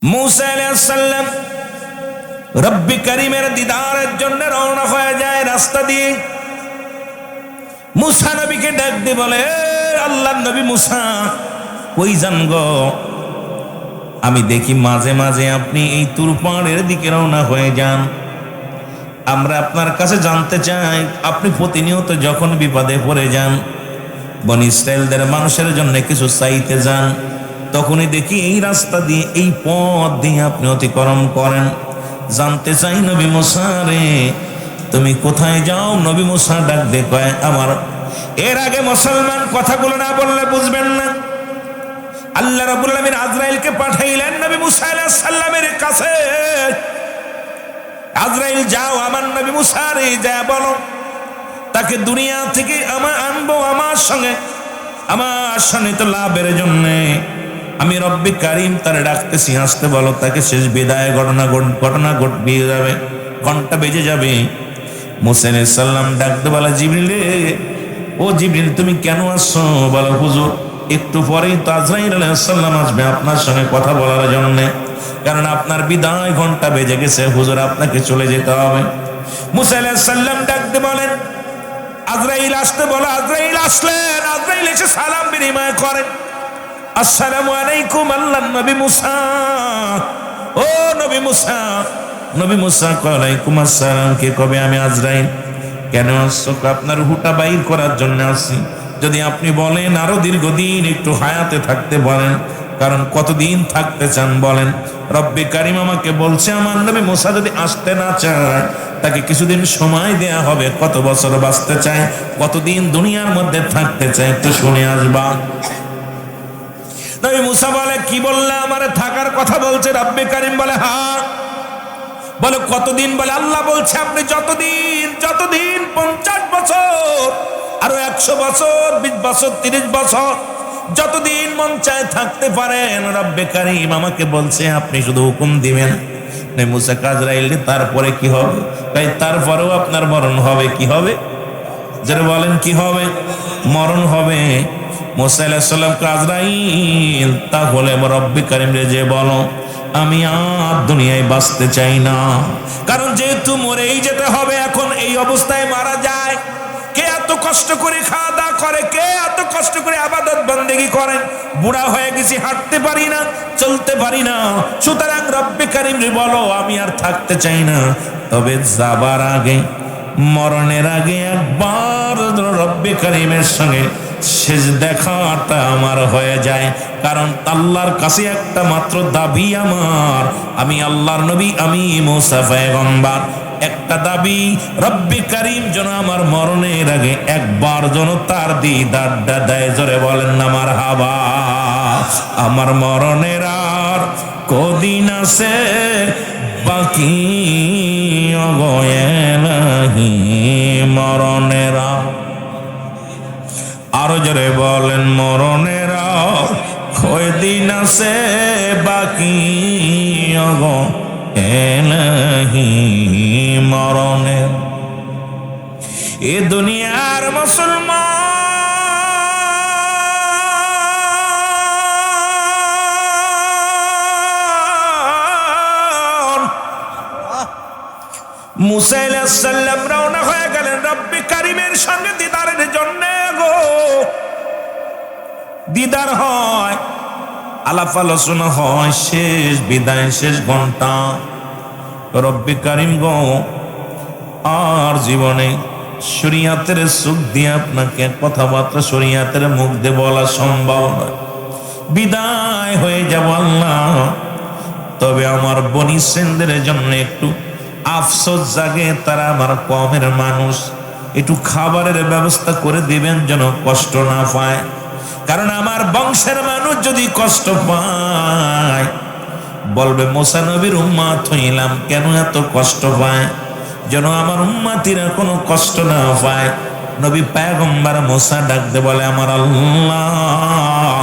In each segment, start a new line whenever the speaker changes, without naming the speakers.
मूसा अलैहिस सालाम रब्बी करीमेर दीदारेर जन्य रওনা হয়ে যায় রাস্তা দিয়ে। मूसा नबीके डाक দিয়ে বলে, আল্লাহর নবী मूसा কই যান গো? আমি দেখি মাঝে মাঝে আপনি এই তুর পাহাড়ের দিকে রওনা হয়ে যান। আমরা আপনার কাছে জানতে চাই, আপনি প্রতিনিয়ত যখন বিপদে পড়ে যান, বনি ইসরাইলদের মানুষের জন্য কিছু চাইতে যান, তখনই দেখি এই রাস্তা দিয়ে এই পথ দিয়ে আপনি অতিক্রম করেন। জানতে চাই নবী মুসা রে, তুমি কোথায় যাও? নবী মুসা ডাক দিয়ে কয়, আমার। এর আগে মুসলমান কথাগুলো না বললে বুঝবেন না। আল্লাহ রাব্বুল আলামিন আজরাইলকে পাঠাইলেন নবী মুসা আলাইহিস সালামের কাছে। আজরাইল যাও আমার নবী মুসা রে, যা বলো তাকে দুনিয়া থেকে আনবো আমার সঙ্গে তো লাভের জন্য। আমি রব্বি কারিম তারে ডাকতেছি, আসতে বলো, তাকে শেষ বিদায় ঘটনা ঘটবে যাবে, ঘন্টা বেজে যাবে। মুসা আলাইহিস সালাম ডাকতে বলা, জিবরিল রে, ও জিবরিল তুমি কেন আসছো? বলো, হুজুর একটু পরেই তো আজরাইল আলাইহিস সালাম আসবে আপনার সঙ্গে কথা বলার জন্য, কারণ আপনার বিদায় ঘন্টা বেজে গেছে, হুজুর আপনাকে চলে যেতে হবে। মুসা আলাইহিস সালাম ডাকতে বলেন, আজরাইল আসতে বলো। আজরাইল আসলেন। আজরাইল এসে সালাম বিনিময় করেন, আসসালামু আলাইকুম আল্লাহ নবী মুসা। ও নবী মুসা। নবী মুসা ওয়ালাইকুম আসসালাম। কে কবে? আমি আজরাইল। কেন আসছো? আপনার হুটা বাইর করার জন্য আসছি। যদি আপনি বলেন আরো দীর্ঘদিন একটু হায়াতে থাকতে বলেন, কারণ কতদিন থাকতে চান বলেন? রব্বি কারিম আমাকে বলছে আমার নবী মুসা যদি আসতে না চায়, তাকে কিছুদিন সময় দেয়া হবে। কত বছর বাঁচতে চায়, কতদিন দুনিয়ার মধ্যে থাকতে চায়, একটু শুনে আসবা। নবী মুসা বলে, কি বললে? আমারে থাকার কথা বলছে রব্বি কারিম। বলে, হ্যাঁ। বলে, কতদিন? বলে, আল্লাহ বলছে আপনি যতদিন 50 বছর, আরো 100 বছর, 20 বছর, 30 বছর, যতদিন মন চায় থাকতে পারেন। রব্বি কারিম আমাকে বলছে আপনি শুধু হুকুম দিবেন। মুসা আজরাইল, তারপরে কি হবে? তাই তারপরেও আপনার মরণ হবে। কি হবে? যারা বলেন কি হবে? মরণ হবে। মুসা আলাইহিস সালাম আজরাইল, তাহলে রব্বি কারিম রে যে বলো, আমি আর দুনিয়ায় বাঁচতে চাই না, কারণ যেহেতু মরেই যেতে হবে, এখন এই অবস্থায় মারা যায়। কে এত কষ্ট করে খাওয়া দাওয়া করে? কে এত কষ্ট করে ইবাদত বন্দেগী করেন? বুড়া হয়ে গেছি, হাঁটতে পারি না, চলতে পারি না। সুতরাং রব্বি কারিম রে বলো, আমি আর থাকতে চাই না। তবে যাবার আগে, মরণের আগে একবার রব্বি কারিমের সঙ্গে শেষ দেখাটা আমার হয়ে যায়, কারণ আল্লাহর কাছে একটা মাত্র দাবি আমার, আমি আল্লাহর নবী, আমি মুসা পয়গম্বর। একটা দাবি, রব্বি কারিম যেন আমার মরণের আগে একবার যেন তার দিদারটা দেয়। জোরে বলেন না মারহাবা। আমার মরণের আর কদিন আছে বাকি, অগয়েলাহি মরণের আরো জোরে বলেন, মরণের কয়দিন আছে বাকি, অগয়েলাহি মরণের। এ দুনিয়ার মুসলমান মুসা আলাইহিস সালাম রওনা হয়ে গেলেন রব্বি কারিমের সঙ্গে দিদারের জন্য। গো দিদার হয়, আলাপ আলোচনা হয়, শেষ বিদায়, শেষ ঘন্টা। রব্বি কারিম গো, আর জীবনে শরীয়তের সুখ দিয়ে আপনাকে কথাবার্তা শরীয়তের মুখ দিয়ে বলা সম্ভব নয়। বিদায় হয়ে যাব আল্লাহ। তবে আমার বনি ইসরাইলদের জন্য একটু আফসোস জাগে, তারা আমার কওমের মানুষ। একটু খাবারের ব্যবস্থা করে দিবেন যেন কষ্ট না পায়, কারণ আমার বংশের মানুষ যদি কষ্ট পায় বলবে মুসা নবীর উম্মত হইলাম, কেন এত কষ্ট পায়? যেন আমার উম্মতিরা কোনো কষ্ট না পায়। নবী পয়গম্বর মুসা ডাকতে বলে, আমার আল্লাহ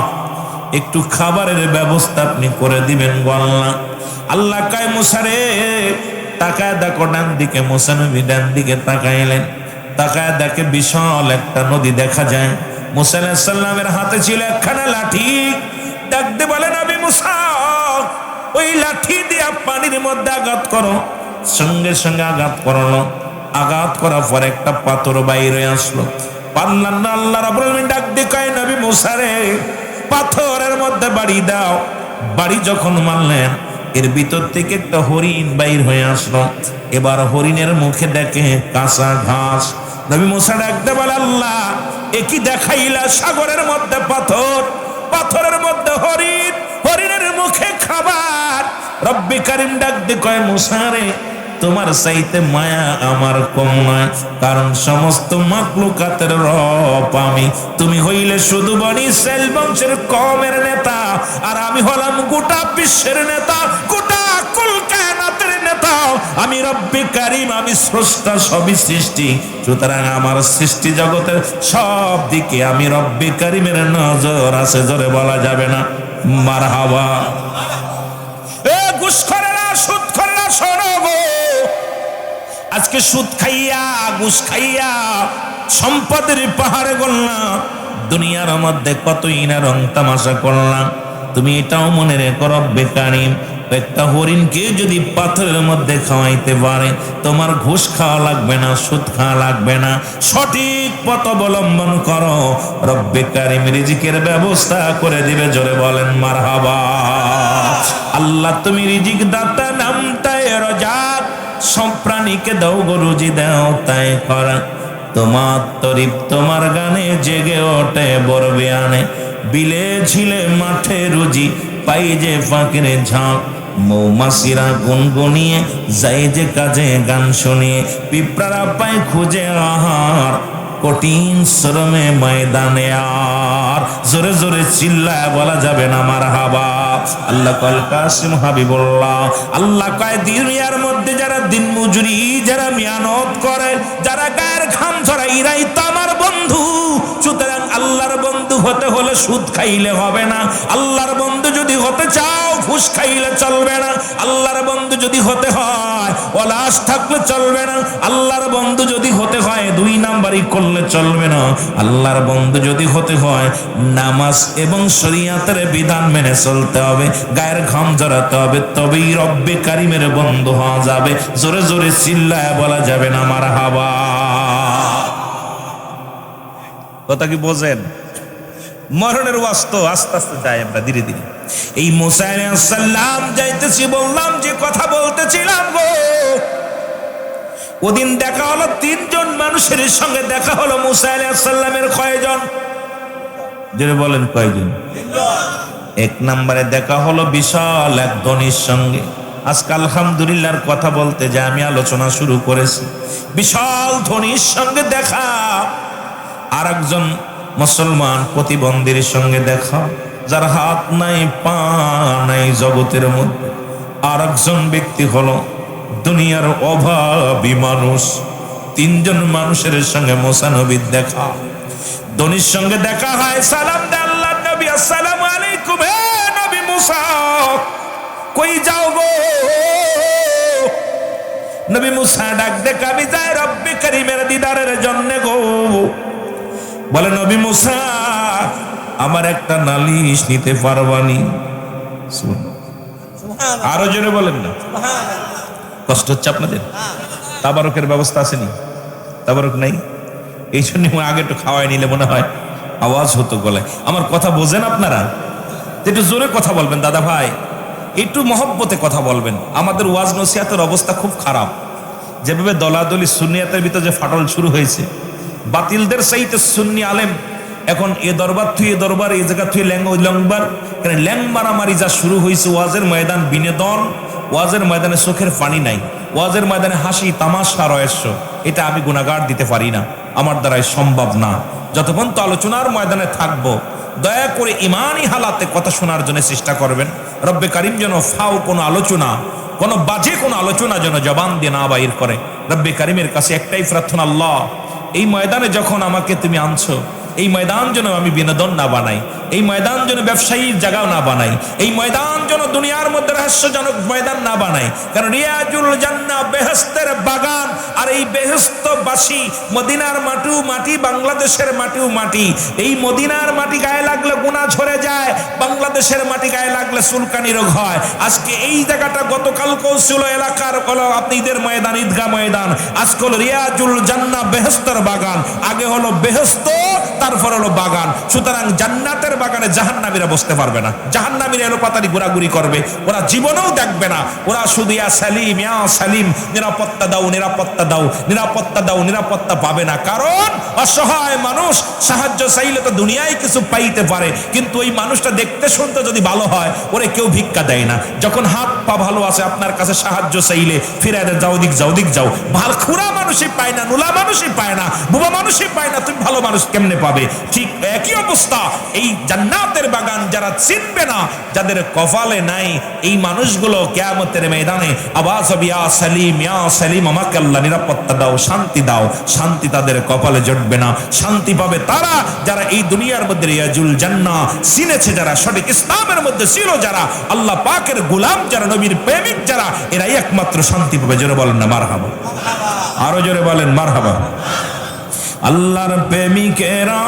একটু খাবারের ব্যবস্থা আপনি করে দিবেন গো আল্লাহ। আল্লাহ কয়, মুসা রে তাকায় দেখো ডান দিকে। মুসা নবী ডান দিকে তাকাইলেন, তাকায় দেখে বিশাল একটা নদী দেখা যায়। মুসা আলাইহিস সালামের হাতে ছিল একখানা লাঠি। ডাকতে বলে, নবী মুসা ওই লাঠি দিয়া পানির মধ্যে আঘাত করো। সঙ্গে সঙ্গে আঘাত করলো, আঘাত করার পর একটা পাথর বাইরে আসলো। পারলাম না, আল্লাহ রাব্বুল আলামিন ডাক দিয়ে কয়, নবী মুসা রে, পাথরের মধ্যে বাড়ি দাও। বাড়ি যখন মারলেন, এর ভিতর থেকে একটা হরিণ বাইর হয়ে আসলো। এবার হরিণের মুখে দেখে কাঁচা ঘাস। নবী মুসা ডাকতে বলে, আল্লাহ এ কি দেখাইলা? সাগরের মধ্যে পাথর, পাথরের মধ্যে হরিণ, হরিণের মুখে খাবার। রব্বে কারিম ডাক দিয়ে কয়, মুসা রে, তোমার চাইতে মায়া আমার কম নয়, কারণ সমস্ত মাখলুকাতের রব আমি। তুমি হইলে শুধু বনি ইসরাইল বংশের কওমের নেতা, আর আমি হলাম গোটা বিশ্বের নেতা, গোটা কুল কায়নাতের নেতা। আমি রব্বে কারিম, আমি স্রষ্টা, সবই সৃষ্টি। সুতরাং আমার সৃষ্টি জগতের সব দিকে আমি রব্বে কারিমের নজর আছে, জোরে বলা যাবে না মারহাবা। এ ঘুষখোরেরা, সুদখোরেরা, শোনো গো, আজকে সুদ খাইয়া, ঘুষ খাইয়া সম্পদের পাহাড়ে গড়লাম, দুনিয়ার মধ্যে কতই না রং তামাশা করলাম। তুমি এটাও মনে রেখো, রব্বে কারিম একটা হরিণকে যদি পাথরের মধ্যে খাওয়াইতে পারে, তোমার ঘুষ খাওয়া লাগবে না, সুদ খাওয়া লাগবে না। সঠিক পথ অবলম্বন করো, রব্বে কারিম রিজিকের ব্যবস্থা করে দিবে, জোরে বলেন মারহাবা। আল্লাহ তুমি রিজিক দাতা, নামটায় রাজাক, সব প্রাণীকে দাও গো রুজি, দাও তাই করা। তোমার তরিপ তোমার গানে জেগে ওঠে বরবে আনে, বিলে ঝিলে মাঠে রুজি পাই যে ফাঁকিরে ঝাঁক। মৌমাছিরা গুনগুনিয়ে যায় যে কাজে গান শুনিয়ে, পিঁপড়ারা পায় খুঁজে আহার কঠিন শ্রমে ময়দানে। আর জোরে জোরে চিল্লায় বলা যাবে না মারহাবা। আল্লাহ কল কাসিম হাবিবুল্লাহ, আল্লাহ কয় দুনিয়ার মধ্যে যারা দিন মজুরি, যারা মেহনত করে, যারা গায়ের ঘাম ঝরায়, এরাই তো আমার বন্ধু। সুতরাং আল্লাহর বন্ধু হতে হলে সুদ খাইলে হবে না। আল্লাহর বন্ধু যদি হতে চাও, ঘুষ খাইলে চলবে না। আল্লাহর বন্ধু যদি হতে হয়, ওলাস থাকলে চলবে না। আল্লাহর বন্ধু যদি হতে হয়, দুই নাম্বারই করলে চলবে না। আল্লাহর বন্ধু যদি হতে হয়, নামাজ এবং শরীয়তের বিধান মেনে চলতে হবে, গায়ের ঘাম ঝরাতে হবে, তবেই রব্বে কারিমের বন্ধু হওয়া যাবে। জোরে জোরে চিল্লায় বলা যাবে না মারহাবা। কথা কি বোঝেন? মরণের ওয়াস্ত আস্তে আস্তে যাই আমরা ধীরে ধীরে। এই মুসা আলাইহিস সালাম যাইতেছি, বললাম যে কথা বলতেছিলাম গো, ওদিন দেখা হলো তিনজন মানুষের সঙ্গে দেখা হলো। মুসা আলাইহিস সালামের কয়জন? জোরে বলেন কয়জন? এক নম্বরে দেখা হলো বিশাল এক ধনীর সঙ্গে। আজকে আলহামদুলিল্লাহর কথা বলতে যে আমি আলোচনা শুরু করেছি, বিশাল ধনীর সঙ্গে দেখা। আর একজন মুসলমান প্রতিবন্ধীর সঙ্গে দেখা, যার হাত নাই পা নাই জগতের মধ্যে। আর একজন ব্যক্তি হলো দুনিয়ার অভাবী মানুষ। তিনজন মানুষের সঙ্গে মুসা নবীর দেখা। ধনীর সঙ্গে দেখা হয়, সালাম দে আল্লাহর নবী, আসসালামু আলাইকুম। হে নবী মুসা, কই যাও গো? নবী মুসা ডাক দে, আমি যাই রব্বে কারিমের দিদারের জন্য গো। বলে, নবী মুসা, আমার একটা নালিশ নিতে পারবানি? আরো জোরে বলেন না, কষ্ট হচ্ছে আপনাদের? তাবারকের ব্যবস্থা আসেনি? তাবারক নাই, এই জন্য আগে একটু খাওয়াই নিলে মনে হয় আওয়াজ হতো গলায়। আমার কথা বোঝেন আপনারা? একটু জোরে কথা বলবেন দাদা ভাই, একটু মহব্বতে কথা বলবেন। আমাদের ওয়াজ নসিহাতের অবস্থা খুব খারাপ। যেভাবে দলাদলি সুন্নিয়াতের ভিতরে যে ফাটল শুরু হয়েছে, বাতিলদের চাইতে সুন্নি আলেম এখন এ দরবার থুই এ দরবার, এই জায়গা থুই ল্যাং ওই লংবার, কারণ ল্যাং মারামারি যা শুরু হয়েছে। ওয়াজের ময়দান বিনোদন, ওয়াজের ময়দানে চোখের পানি নাই, ওয়াজের ময়দানে হাসি তামাশা রহস্য, এটা আমি গুনাহগার দিতে পারি না, আমার দ্বারাই সম্ভব না। যতক্ষণ তো আলোচনার ময়দানে থাকবো, দয়া করে ইমানি হালাতে কথা শোনার জন্য চেষ্টা করবেন। রব্বে কারিম যেন ফাও কোনো আলোচনা, কোনো বাজে কোনো আলোচনা যেন জবান দিয়ে না বাইর করে। রব্বে কারিমের কাছে একটাই প্রার্থনা, আল্লাহ এই ময়দানে যখন আমাকে তুমি আনছো, এই ময়দান যেন আমি বিনোদন না বানাই, এই ময়দান যেন ব্যবসায়ীর জায়গাও না বানাই, এই ময়দান যেন দুনিয়ার মধ্যে রহস্যজনক ময়দান না বানাই। কারণ রিয়াজুল জান্নাহ বেহেশতের বাগান, আর এই বেহেশতবাসী মদিনার মাটিও মাটি, বাংলাদেশের মাটিও মাটি। এই মদিনার মাটি গায়ে লাগলে গুনাহ ঝরে যায়, বাংলাদেশের মাটি গায়ে লাগলে চুলকানি রোগ হয়। আজকে এই জায়গাটা গতকালকেও ছিল এলাকার হলো আপনি ঈদের ময়দান, ঈদগাহ ময়দান, আজকে হলো রিয়াজুল জান্নাহ বেহেশতের বাগান। আগে হলো বেহেশত, তারপর হলো বাগান। সুতরাং জান্নাতের বাগানে জাহান্নামীরা বসতে পারবে না, জাহান্নামীরা এলো পাতারি ঘোরাঘুরি করবে, ওরা জীবনেও দেখবে না। ওরা শুধু ইয়া সালিম ইয়া সালিম, নিরাপত্তা দাও নিরাপত্তা দাও নিরাপত্তা দাও, নিরাপত্তা পাবে না। কারণ অসহায় মানুষ সাহায্য চাইলে তো দুনিয়ায় কিছু পাইতে পারে, কিন্তু ওই মানুষটা দেখতে শুনতে যদি ভালো হয় ওরে কেউ ভিক্ষা দেয় না। যখন হাত পা ভালো আছে আপনার কাছে সাহায্য চাইলে ফিরে যাও, দিক যাও, দিক যাও। ভাল খুরা মানুষই পায় না, নুলা মানুষই পায় না, বুবা মানুষই পায় না, তুমি ভালো মানুষ কেমনে পাবে? ঠিক একই অবস্থা এই জান্নাতের বাগান যারা চিনবে না, যাদের কপালে নাই, এই মানুষগুলো কিয়ামতের ময়দানে আওয়াজ হবে ইয়া সালিম ইয়া সালিম, আমাকে আল্লাহ নিরাপত্তা দাও, শান্তি দাও। শান্তি তাদের কপালে জুটবে না। শান্তি পাবে তারা যারা এই দুনিয়ার মধ্যে রিয়াজুল জান্নাহ চিনেছে, যারা সঠিক ইসলামের মধ্যে ছিল, যারা আল্লাহ পাকের গোলাম, যারা নবীর প্রেমিক, যারা এরাই একমাত্র শান্তি পাবে। জোরে বলেন না মারহাবা, আরো জোরে বলেন মারহাবা। আল্লাহর প্রেমিকেরা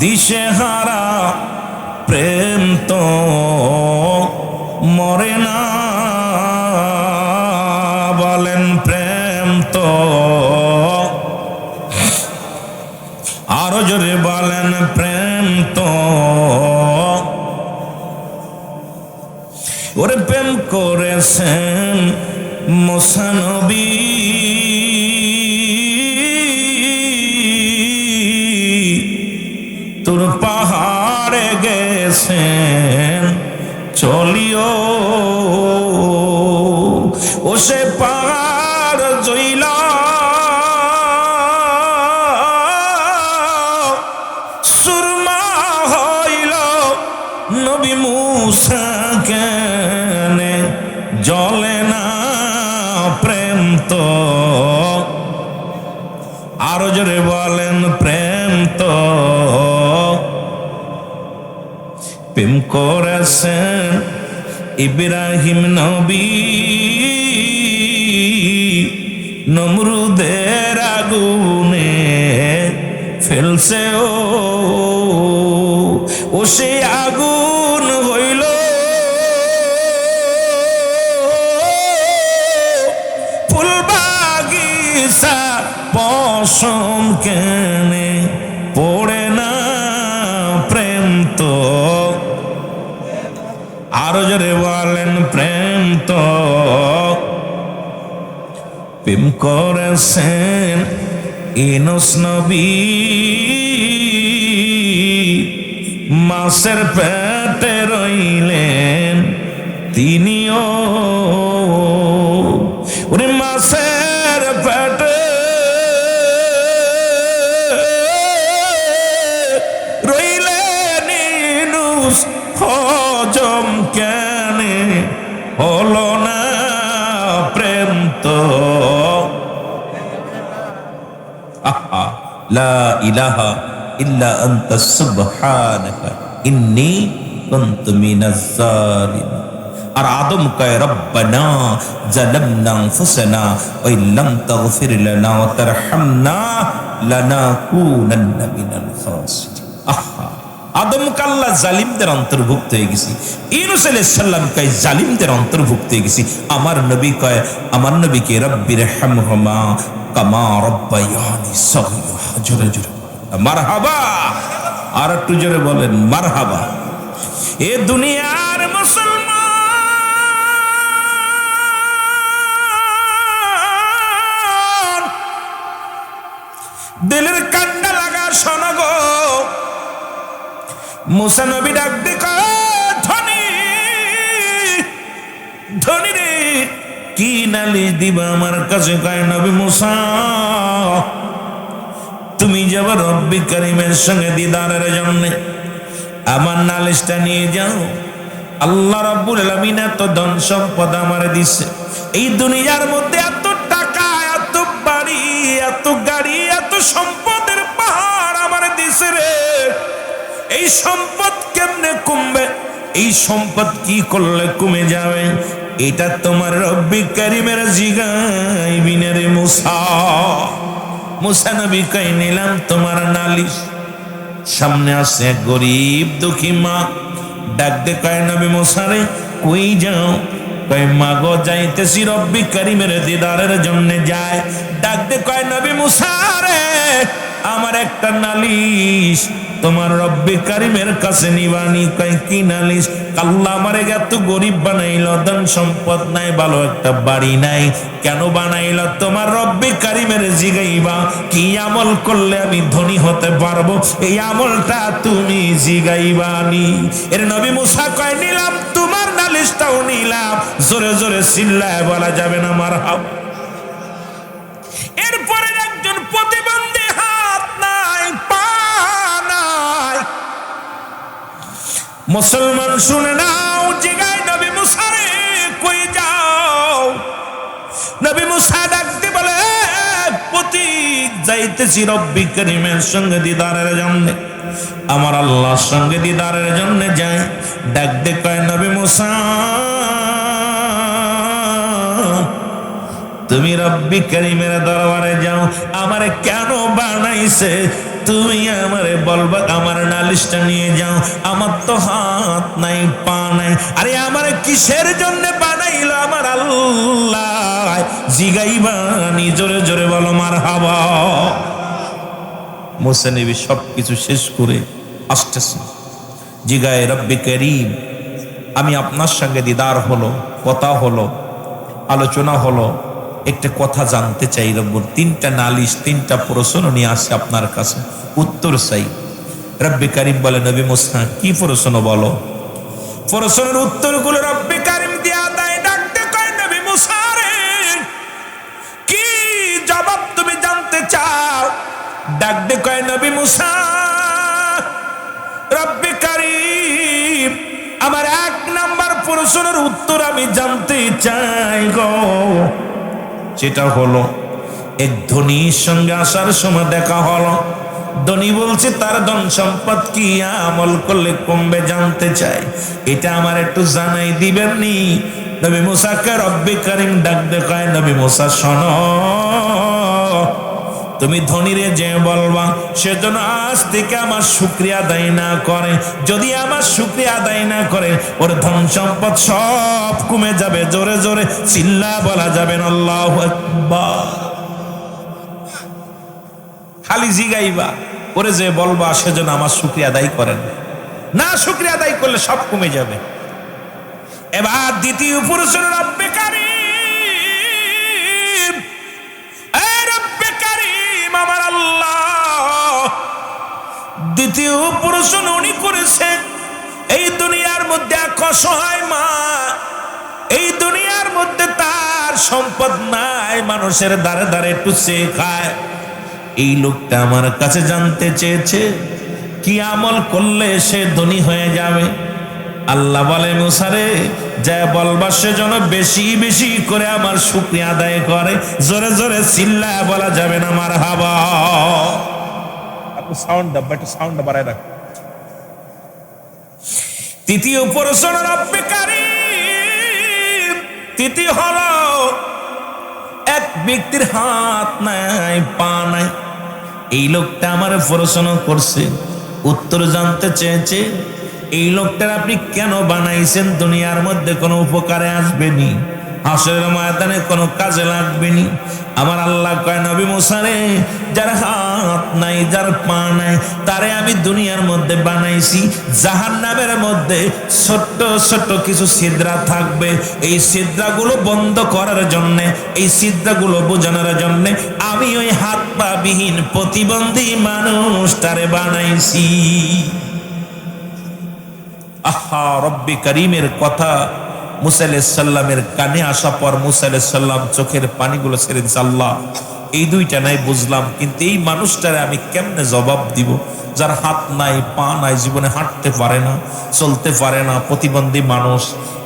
দিশেহারা, প্রেম তো মরে না, বলেন প্রেম তো, আরো জোরে বলেন প্রেম তো। ওরে প্রেম করেছেন মুসা নবী, তোর পাহাড়ে গেছেন চলিও, ও সে পাহাড় জইলা সুরমা হইল, নবী মুসা কেনে জ্বলে না প্রেম তো, আরো জোরে বলেন প্রেম তো। প্রেম করেছেন ইব্রাহিম নবী, নমরুদের আগুনে ফেলছে ও সে আগুন হইল ফুল বাগিচা, পশম কেনে পড়ে না প্রেম তো, আরো জোরে বলেন প্রেম তো। প্রেম করেছেন ইউনূস নবী, মাছের পেটে রইলেন তিনিও, ওরে মাছের পেটে রইলেন ইউনূস, হজম কেনে হলো না প্রেম তো। আহা লা ইলাহা ইল্লা আনতা সুবহানাকা ইন্নী কুনতু মিনাজ জালিমিন। আর আদম কয় রব্বানা যালামনা আনফুসানা ওয়া ইল্লাম তাগফির লানা ওয়া তারহামনা লানাকুনান্না মিনাল খাসিরিন। আহা, আদম কাল্লা জালিমদের অন্তর্ভুক্ত হয়ে গেছি, ইউনূস আলাইহিস সালাম কয় জালিমদের অন্তর্ভুক্ত হয়ে গেছি। আমার নবী কয়, আমার নবীকে রব্বির হামহুমা কামা রব্বায়ানি সগীরা। জোরে জোরে মারহাবা, আর একটু জোরে বলেন মারহাবা। এ দুনিয়ার মুসলমান দিলের কান্ডা লাগা শোনো গো, মুসা নবী ডাক দি কয় ধনী ধনী রে, কি নালিশ দিবা আমার কাছে? কয় নবী মুসা, তুমি যাবে রব্বি কারীমের সঙ্গে দিদারের জন্য, আমার নালিশটা নিয়ে যাও। আল্লাহ রাব্বুল আলামিন এত ধন সম্পদ আমারে দিছে, এই দুনিয়ার মধ্যে এত টাকা, এত বাড়ি, এত গাড়ি, এত সম্পদের সম্পদ কেমনে কমবে, এই সম্পদ কি করলে কমে যাবে, এটা তোমার রব্বি কারিমের জিগাইবিনে রে মুসা। মুসা নবী কই নিলাম তোমার নালিশ। সামনে আসে এক গরিব দুঃখী মা, ডাক দে কয় নবী মুসা রে কই যাও, কয় মা গো যাইতেছি রব্বি কারিমের দিদারের জন্য যায়। ডাক দে কয় নবী মুসা রে আমার একটা নালিশ তোমার রব্বি কারিমের কাছে নিবানি। কয় কি নালিশ? আল্লাহ আমারে এত গরিব বানাইল, ধন সম্পদ নাই, ভালো একটা বাড়ি নাই, কেন বানাইল? তোমার রব্বি কারিমের জিগাইবা কি আমল করলে আমি ধনী হতে পারবো, এই আমলটা তুমি জিগাইবানি। এর নবী মুসা কয় নিলাম তোমার নালিশটাও নিলাম, জোরে জোরে চিল্লায় বলা যাবে না মারহাবা। এরপরে একজন প্রতিবন্ধী, হাত নাই পা নাই, মুসলমান শুনে নাও, জিগায় নবী মুসা রে কই যাও? নবী মুসা ডাকতে বলে পথিক যাইতেছি রব্বি কারিমের সঙ্গে দিদারের জন্য, আমার আল্লাহর সঙ্গে দিদারের জন্য যায়। ডাকতে কয় নবী মুসা তুমি রব্বি কারিমের দরবারে যাও, আমারে কেন বানাইছে তুমি আমারে বলবা, আমার নালিশটা নিয়ে যাও, আমার তো হাত নাই পা নাই, আরে আমারে কিসের জন্য বানাইলো আমার আল্লাহ জিগাইবানি, জোরে জোরে বলো মারহাবা। মুসা নবী সবকিছু শেষ করে আসতেছে, জিগায় রব্বি কারিম আমি আপনার সঙ্গে দিদার হলো, কথা হলো, আলোচনা হলো, একটা কথা জানতে চাই রব্বুর, তিনটা নালিশ তিনটা প্রশ্ন নিয়ে আসে আপনার কাছে, উত্তর চাই। রব্বি কারিম বলে নবী মুসা কি প্রশ্ন বলো? প্রশ্নের উত্তরগুলো রব্বি কারিম দিয়া দেয়। ডাকতে কয় নবী মুসা রে কি জবাব তুমি জানতে চাও? ডাকতে কয় নবী মুসা রব্বি কারিম আমার এক নাম্বার প্রশ্নের উত্তর আমি জানতে চাই গো, যেটা হলো এক ধনীর সঙ্গে আসার সময় দেখা হলো, ধনী বলছে তার ধন সম্পদ কি আমল করলে কমবে জানতে চাই, এটা আমার একটু জানাই দিবেন নি? নবী মুসাকে রব্বি কারিম ডাক দেখায় নবী মুসা শোনো, তুমি ধনীরে যে বলবা সেজন্য আজ থেকে আমার শুকরিয়া আদায় না করে, যদি আমার শুকরিয়া আদায় না করে ওর ধন সম্পদ সব কমে যাবে, জোরে জোরে চিল্লা বলা যাবে না আল্লাহু আকবার। খালি জিগাইবা, ওরে যে বলবা সেজন্য আমার শুকরিয়া আদায় করেন না, শুকরিয়া আদায় করলে সব কমে যাবে। এবার দ্বিতীয় পুরুষ রব্বে কারিম, রব্বে কারিম আমার আল্লাহ দ্বিতীয় পুরুষ উনি করেছে এই দুনিয়ার মধ্যে এক অসহায় মা, এই দুনিয়ার মধ্যে তার সম্পদ নাই, মানুষের দ্বারে দ্বারে একটু চেয়ে খায়। এই লোকটা আমার কাছে জানতে চেয়েছে কি আমল করলে সে ধনী হয়ে যাবে। আল্লাহ বলে মুসা রে যা বলবা সেজন্য বেশি বেশি করে আমার শুকরিয়া আদায় করে, জোরে জোরে চিল্লা বলা যাবে না মারহাবা। আপনি সাউন্ড বাড়ায় রাখ। তৃতীয় প্রশ্ন রব্বে কারিম, তৃতীয় হলো এক ব্যক্তির হাত নাই পা নাই, এই লোকটা আমার প্রশ্ন করছে, উত্তর জানতে চেয়েছে এই লোকটার আপনি কেন বানাইছেন, দুনিয়ার মধ্যে কোনো উপকারে আসবেনি, হাসরের ময়দানে কোনো কাজে লাগবেনি। আমার আল্লাহ কয় নবী মুসা রে যার হাত নাই যার পা নাই তারে আমি দুনিয়ার মধ্যে বানাইছি, জাহান্নামের মধ্যে ছোট্ট ছোট্ট কিছু ছিদ্রা থাকবে, এই ছিদ্রাগুলো বন্ধ করার জন্যে, এই ছিদ্রাগুলো বোঝানোর জন্যে আমি ওই হাত পা বিহীন প্রতিবন্ধী মানুষ তারে বানাইছি। আহা, রব্বি কারিমের কথা মুসা আলাইহিস সালামের কানে আসা পর মুসা আলাইহিস সালাম চোখের পানিগুলো ছেড়ে দিয়েছে। আল্লাহ এই দুইটা নাই বুঝলাম, কিন্তু এই মানুষটারে আমি কেমনে জবাব দিব যার হাত নাই, পা নাই, জীবনে হাঁটতে পারে না, চলতে পারে না, প্রতিবন্ধী মানুষ।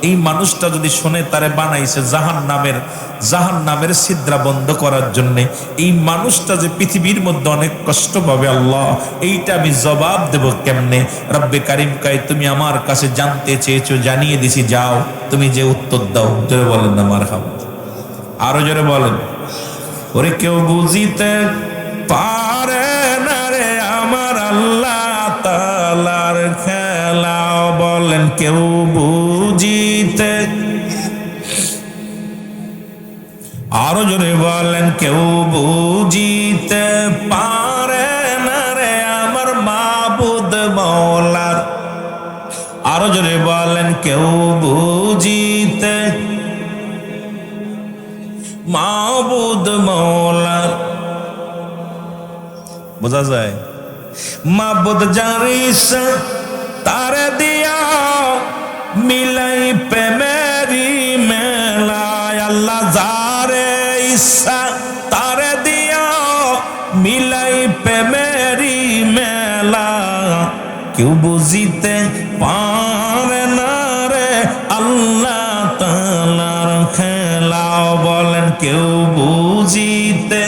এই মানুষটা যদি শোনে তারে বানাইছে জাহান্নামের ছিদ্রা বন্ধ করার জন্য, এই মানুষটা যে পৃথিবীর মধ্যে অনেক কষ্ট পাবে আল্লাহ, এইটা আমি জবাব দেব কেমনে? রব্বে কারিম কাই তুমি আমার কাছে জানতে চেয়েছো, জানিয়ে দিছি, যাও তুমি যে উত্তর দাও। জোরে বলেন না মারহাবা, আরো জোরে বলেন। ওরে কেউ বুঝিতে পারে না রে আমার আল্লাহ তাআলার খেলা, বলেন কেউ বুঝিতে, আরো জোরে বলেন কেউ বুঝিতে পারে না রে আমার মাবুদ মওলার, আরো জোরে বলেন কেউ বুঝিতে মাবুদ মওলার। বোঝা যায়? মাবুদ জানিস তারে দিয়া মিলাই প্রেমেরি মেলায়, আল্লাহ যারে ইচ্ছা তারে দিয়া মিলাই প্রেমেরি মেলা, কেউ বুঝিতে পারে না রে আল্লাহ তাআলার খেলা, বলেন কেউ বুঝিতে।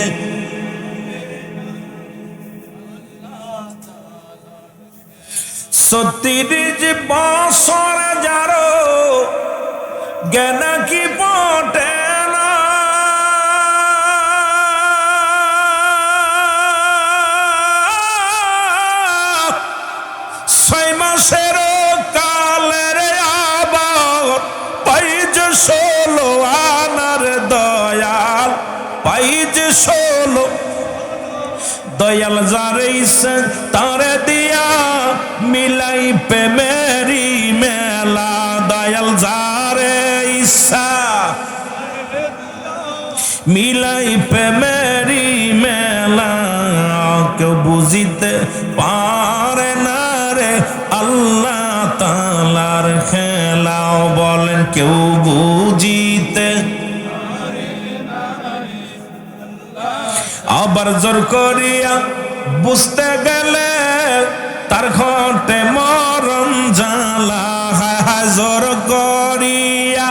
সত্তিরিশ বছর যারো জ্ঞান কি পটে না, 6 মাসের কালের আবার পাইজ 16 আনার দয়াল, পাইজ 16 দয়াল যারে ইচ্ছা তারে দিয়া মিলাই প্রেমেরি মেলা, দয়াল যারে ইচ্ছা মিলাই প্রেমেরি মেলা, কেউ বুঝিতে পারে না রে আল্লাহ তাআলার খেলা, বলেন কেউ বুঝিতে। আবার জোর করিয়া বুঝতে গেলে তার ঘটে মরণ জ্বালা, জোর করিয়া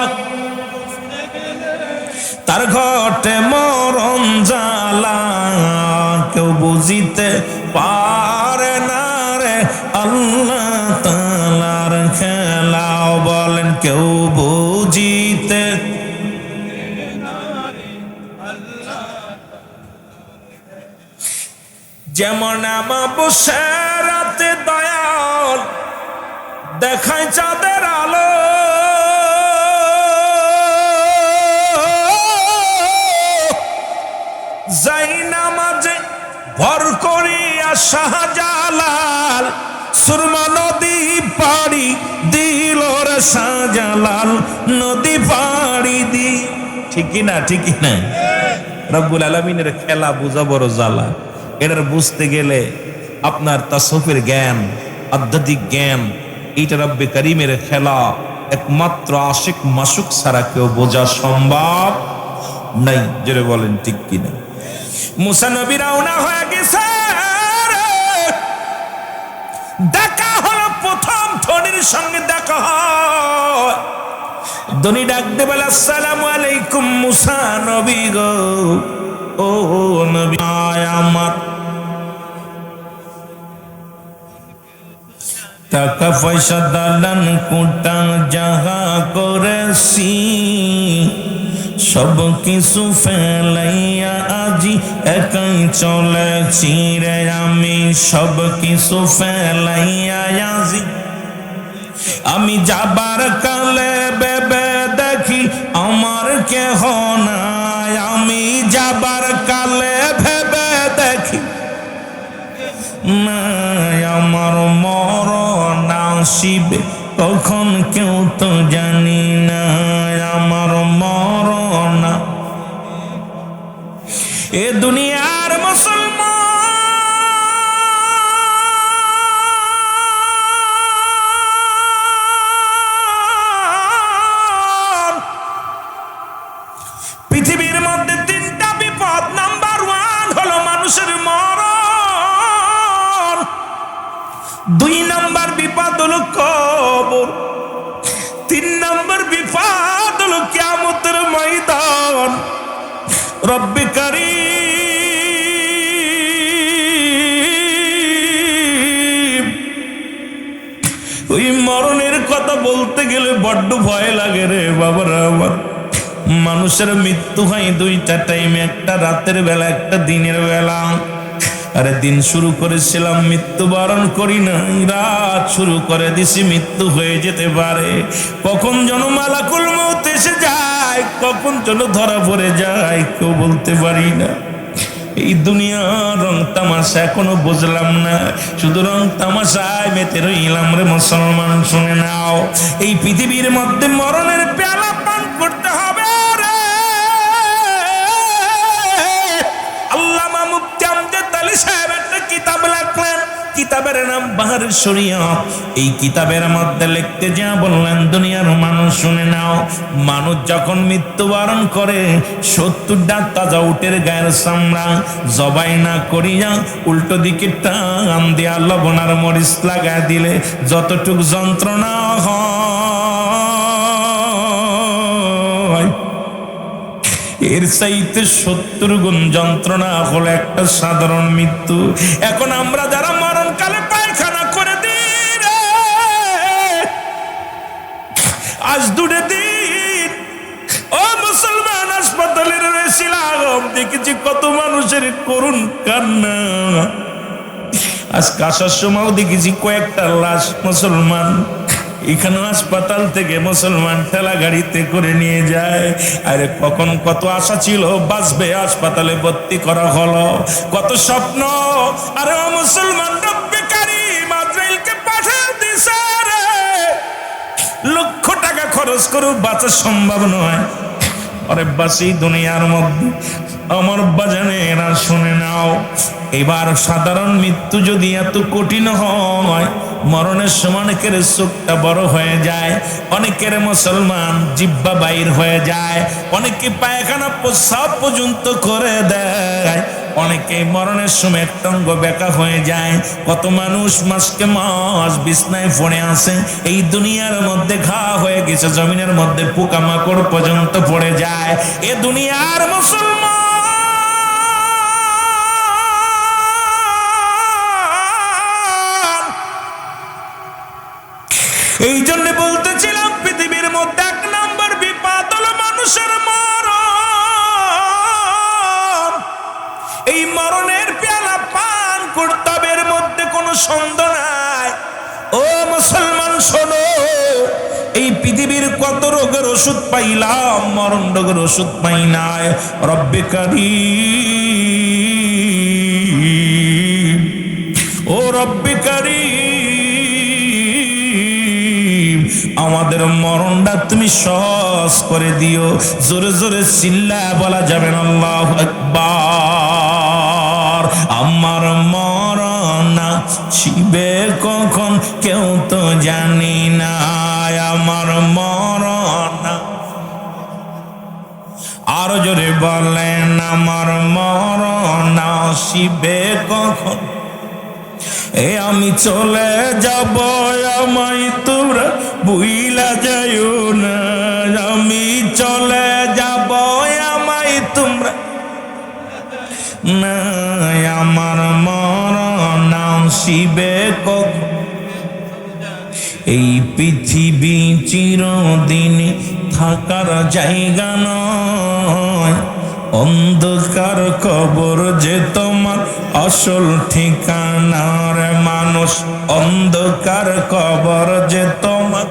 তার ঘটে মরণ জ্বালা, কেউ বুঝিতে পারে না রে আল্লাহ তাআলার খেলা, বলেন কেউ বুঝিতে। যেমন আমাবস্যার রাতে দয়াল দেখায় চাঁদের আলো, যাই নামাজে ভর করিয়া শাহজালাল, সুরমা নদী পাড়ি দিল রে শাহজালাল, নদী পাড়ি দি। ঠিক কিনা? ঠিক কিনা? রব্বুল আলামিনের খেলা বুঝা বড় জ্বালা। এটার বুঝতে গেলে আপনার তাসফের জ্ঞান, আধ্যাত্মিক জ্ঞান, এইটা রব্বে কারিমের খেলা, একমাত্র আশিক মাসুক ছাড়া কেউ বোঝা সম্ভব নাই। জোরে বলেন ঠিক কিনা? মুসা নবী রওনা হয়ে গেছে, দেখা হলো প্রথম ধনীর সঙ্গে দেখা হয়। ধনী ডাক দে বলে আসসালামু আলাইকুম মুসা নবী গো, ও নবী আমার টাকা পয়সা দালান কোটা যাহা করেছি, সব কিছু ফেলাইয়া আজি একাই চলেছি রে আমি, সব কিছু ফেলাইয়া আজি আমি যাবার কালে বেবে দেখি আমার কেহ নাই, আমি যাবার কালে ভেবে দেখি নাই আমার মরণ আসিবে কখন কেউ তো জানি না, আমার মরণ। এ দুনিয়ার মুসলমান পৃথিবীর মধ্যে 3টা বিপদ, নাম্বার 1 রব্বে কারীম, ওই মরণের কথা বলতে গেলে বড্ড ভয় লাগে রে বাবারা আমার। মানুষের মৃত্যু হয় দুইটা টাইমে, একটা রাতের বেলা, একটা দিনের বেলা। আরে দিন শুরু করেছিলাম, মৃত্যুবরণ করি না, রাত শুরু করে দিছি, মৃত্যু হয়ে যেতে পারে। কখন যেন মালাকুল মউত এসে যায়, কখন যেন ধরা পড়ে যায়, কেউ বলতে পারি না। এই দুনিয়ার রং তামাশা এখনো বুঝলাম না, শুধু রং তামাশায় মেতে রইলাম রে মুসলমান। শুনে নাও, এই পৃথিবীর মধ্যে মরণের পেয়ালা পান করতে হবে রে। আল্লামা মুফতি আমজাদ আলী সাহেব একটা কিতাব লিখলেন, কিতাবের নাম বাহারে শরীয়ত। এই কিতাবের মধ্যে লিখতে যা বললেন, দুনিয়ার মানুষ শুনে নাও, মানুষ যখন মৃত্যুবরণ করে 70টা তাজা উটের গায়ের চামড়া জবাই না করিয়া উল্টো দিকে টান দিয়া লবণ আর মরিচ লাগা দিলে যতটুক যন্ত্রণা হয়, এর চাইতে 70 গুণ যন্ত্রণা হলো একটা সাধারণ মৃত্যু। এখন আমরা যারা মরণকালে পায়খানা করে দিই রে, আজ দুটো দিন ও মুসলমান হাসপাতালে রয়েছিলাম, দেখেছি কত মানুষের করুণ কান্না। আজ আসার সময়ও দেখেছি কয়েকটা লাশ মুসলমান এখানে হাসপাতাল থেকে মুসলমান ঠেলা গাড়িতে করে নিয়ে যায়। আরে কখন কত আশা ছিল বাঁচবে, হাসপাতালে ভর্তি করা হলো, কত স্বপ্ন। আরে ও মুসলমান, রব্বে কারীম আজরাইলকে পাঠিয়ে দিছে রে, লক্ষ টাকা খরচ করে বাঁচা সম্ভব নয়। আরে বাসি দুনিয়ার মধ্যে আমার বাজানেরা শুনে নাও, এবার সাধারণ মৃত্যু যদি এত কঠিন হয়, মরণের সময় অনেকের চোখটা বড় হয়ে যায়, অনেকের মুসলমান জিহ্বা বাইর হয়ে যায়, অনেকে পায়খানা প্রস্রাব পর্যন্ত করে দেয়, অনেকে মরণের সময় একটা অঙ্গ বেঁকা হয়ে যায়। কত মানুষ মাসকে মাস বিছনায় পড়ে আছে, এই দুনিয়ার মধ্যে ঘা হয়ে গেছে, জমিনের মধ্যে পোকামাকড় পর্যন্ত পড়ে যায়। এ দুনিয়ার মুসলমান, এই জন্য বলতেছিলাম পৃথিবীর মধ্যে 1 নম্বর বিপদ হলো মানুষের মরণ। এই মরণের পেয়ালা পান করতে হবে, এর মধ্যে কোনো সন্দেহ নাই। ও মুসলমান শোনো, এই পৃথিবীর কত রোগের ওষুধ পাইলাম, মরণ রোগের ওষুধ পাই নাই। রব্বে কারীম, ও রব্বে কারীম, আমাদের মরণটা তুমি সহজ করে দিও। জোরে জোরে চিল্লায় বলা যাবে না আল্লাহু আকবার। আমার মরণ আসিবে কখন কেউ তো জানি না, আমার মরণ। আরো জোরে বলেন, আমার মরণ আসিবে কখন। এ আমি চলে যাব, আমায় তোমরা ভুইলা যাইও না, আমি চলে যাব, আমায় তোমরা না, আমার মরণ আসিবে কখন। এই পৃথিবী চিরদিন থাকার জায়গা নয়, অন্ধকার কবর যে তোমার আসল ঠিকানার মানুষ, অন্ধকার কবর যে তোমার।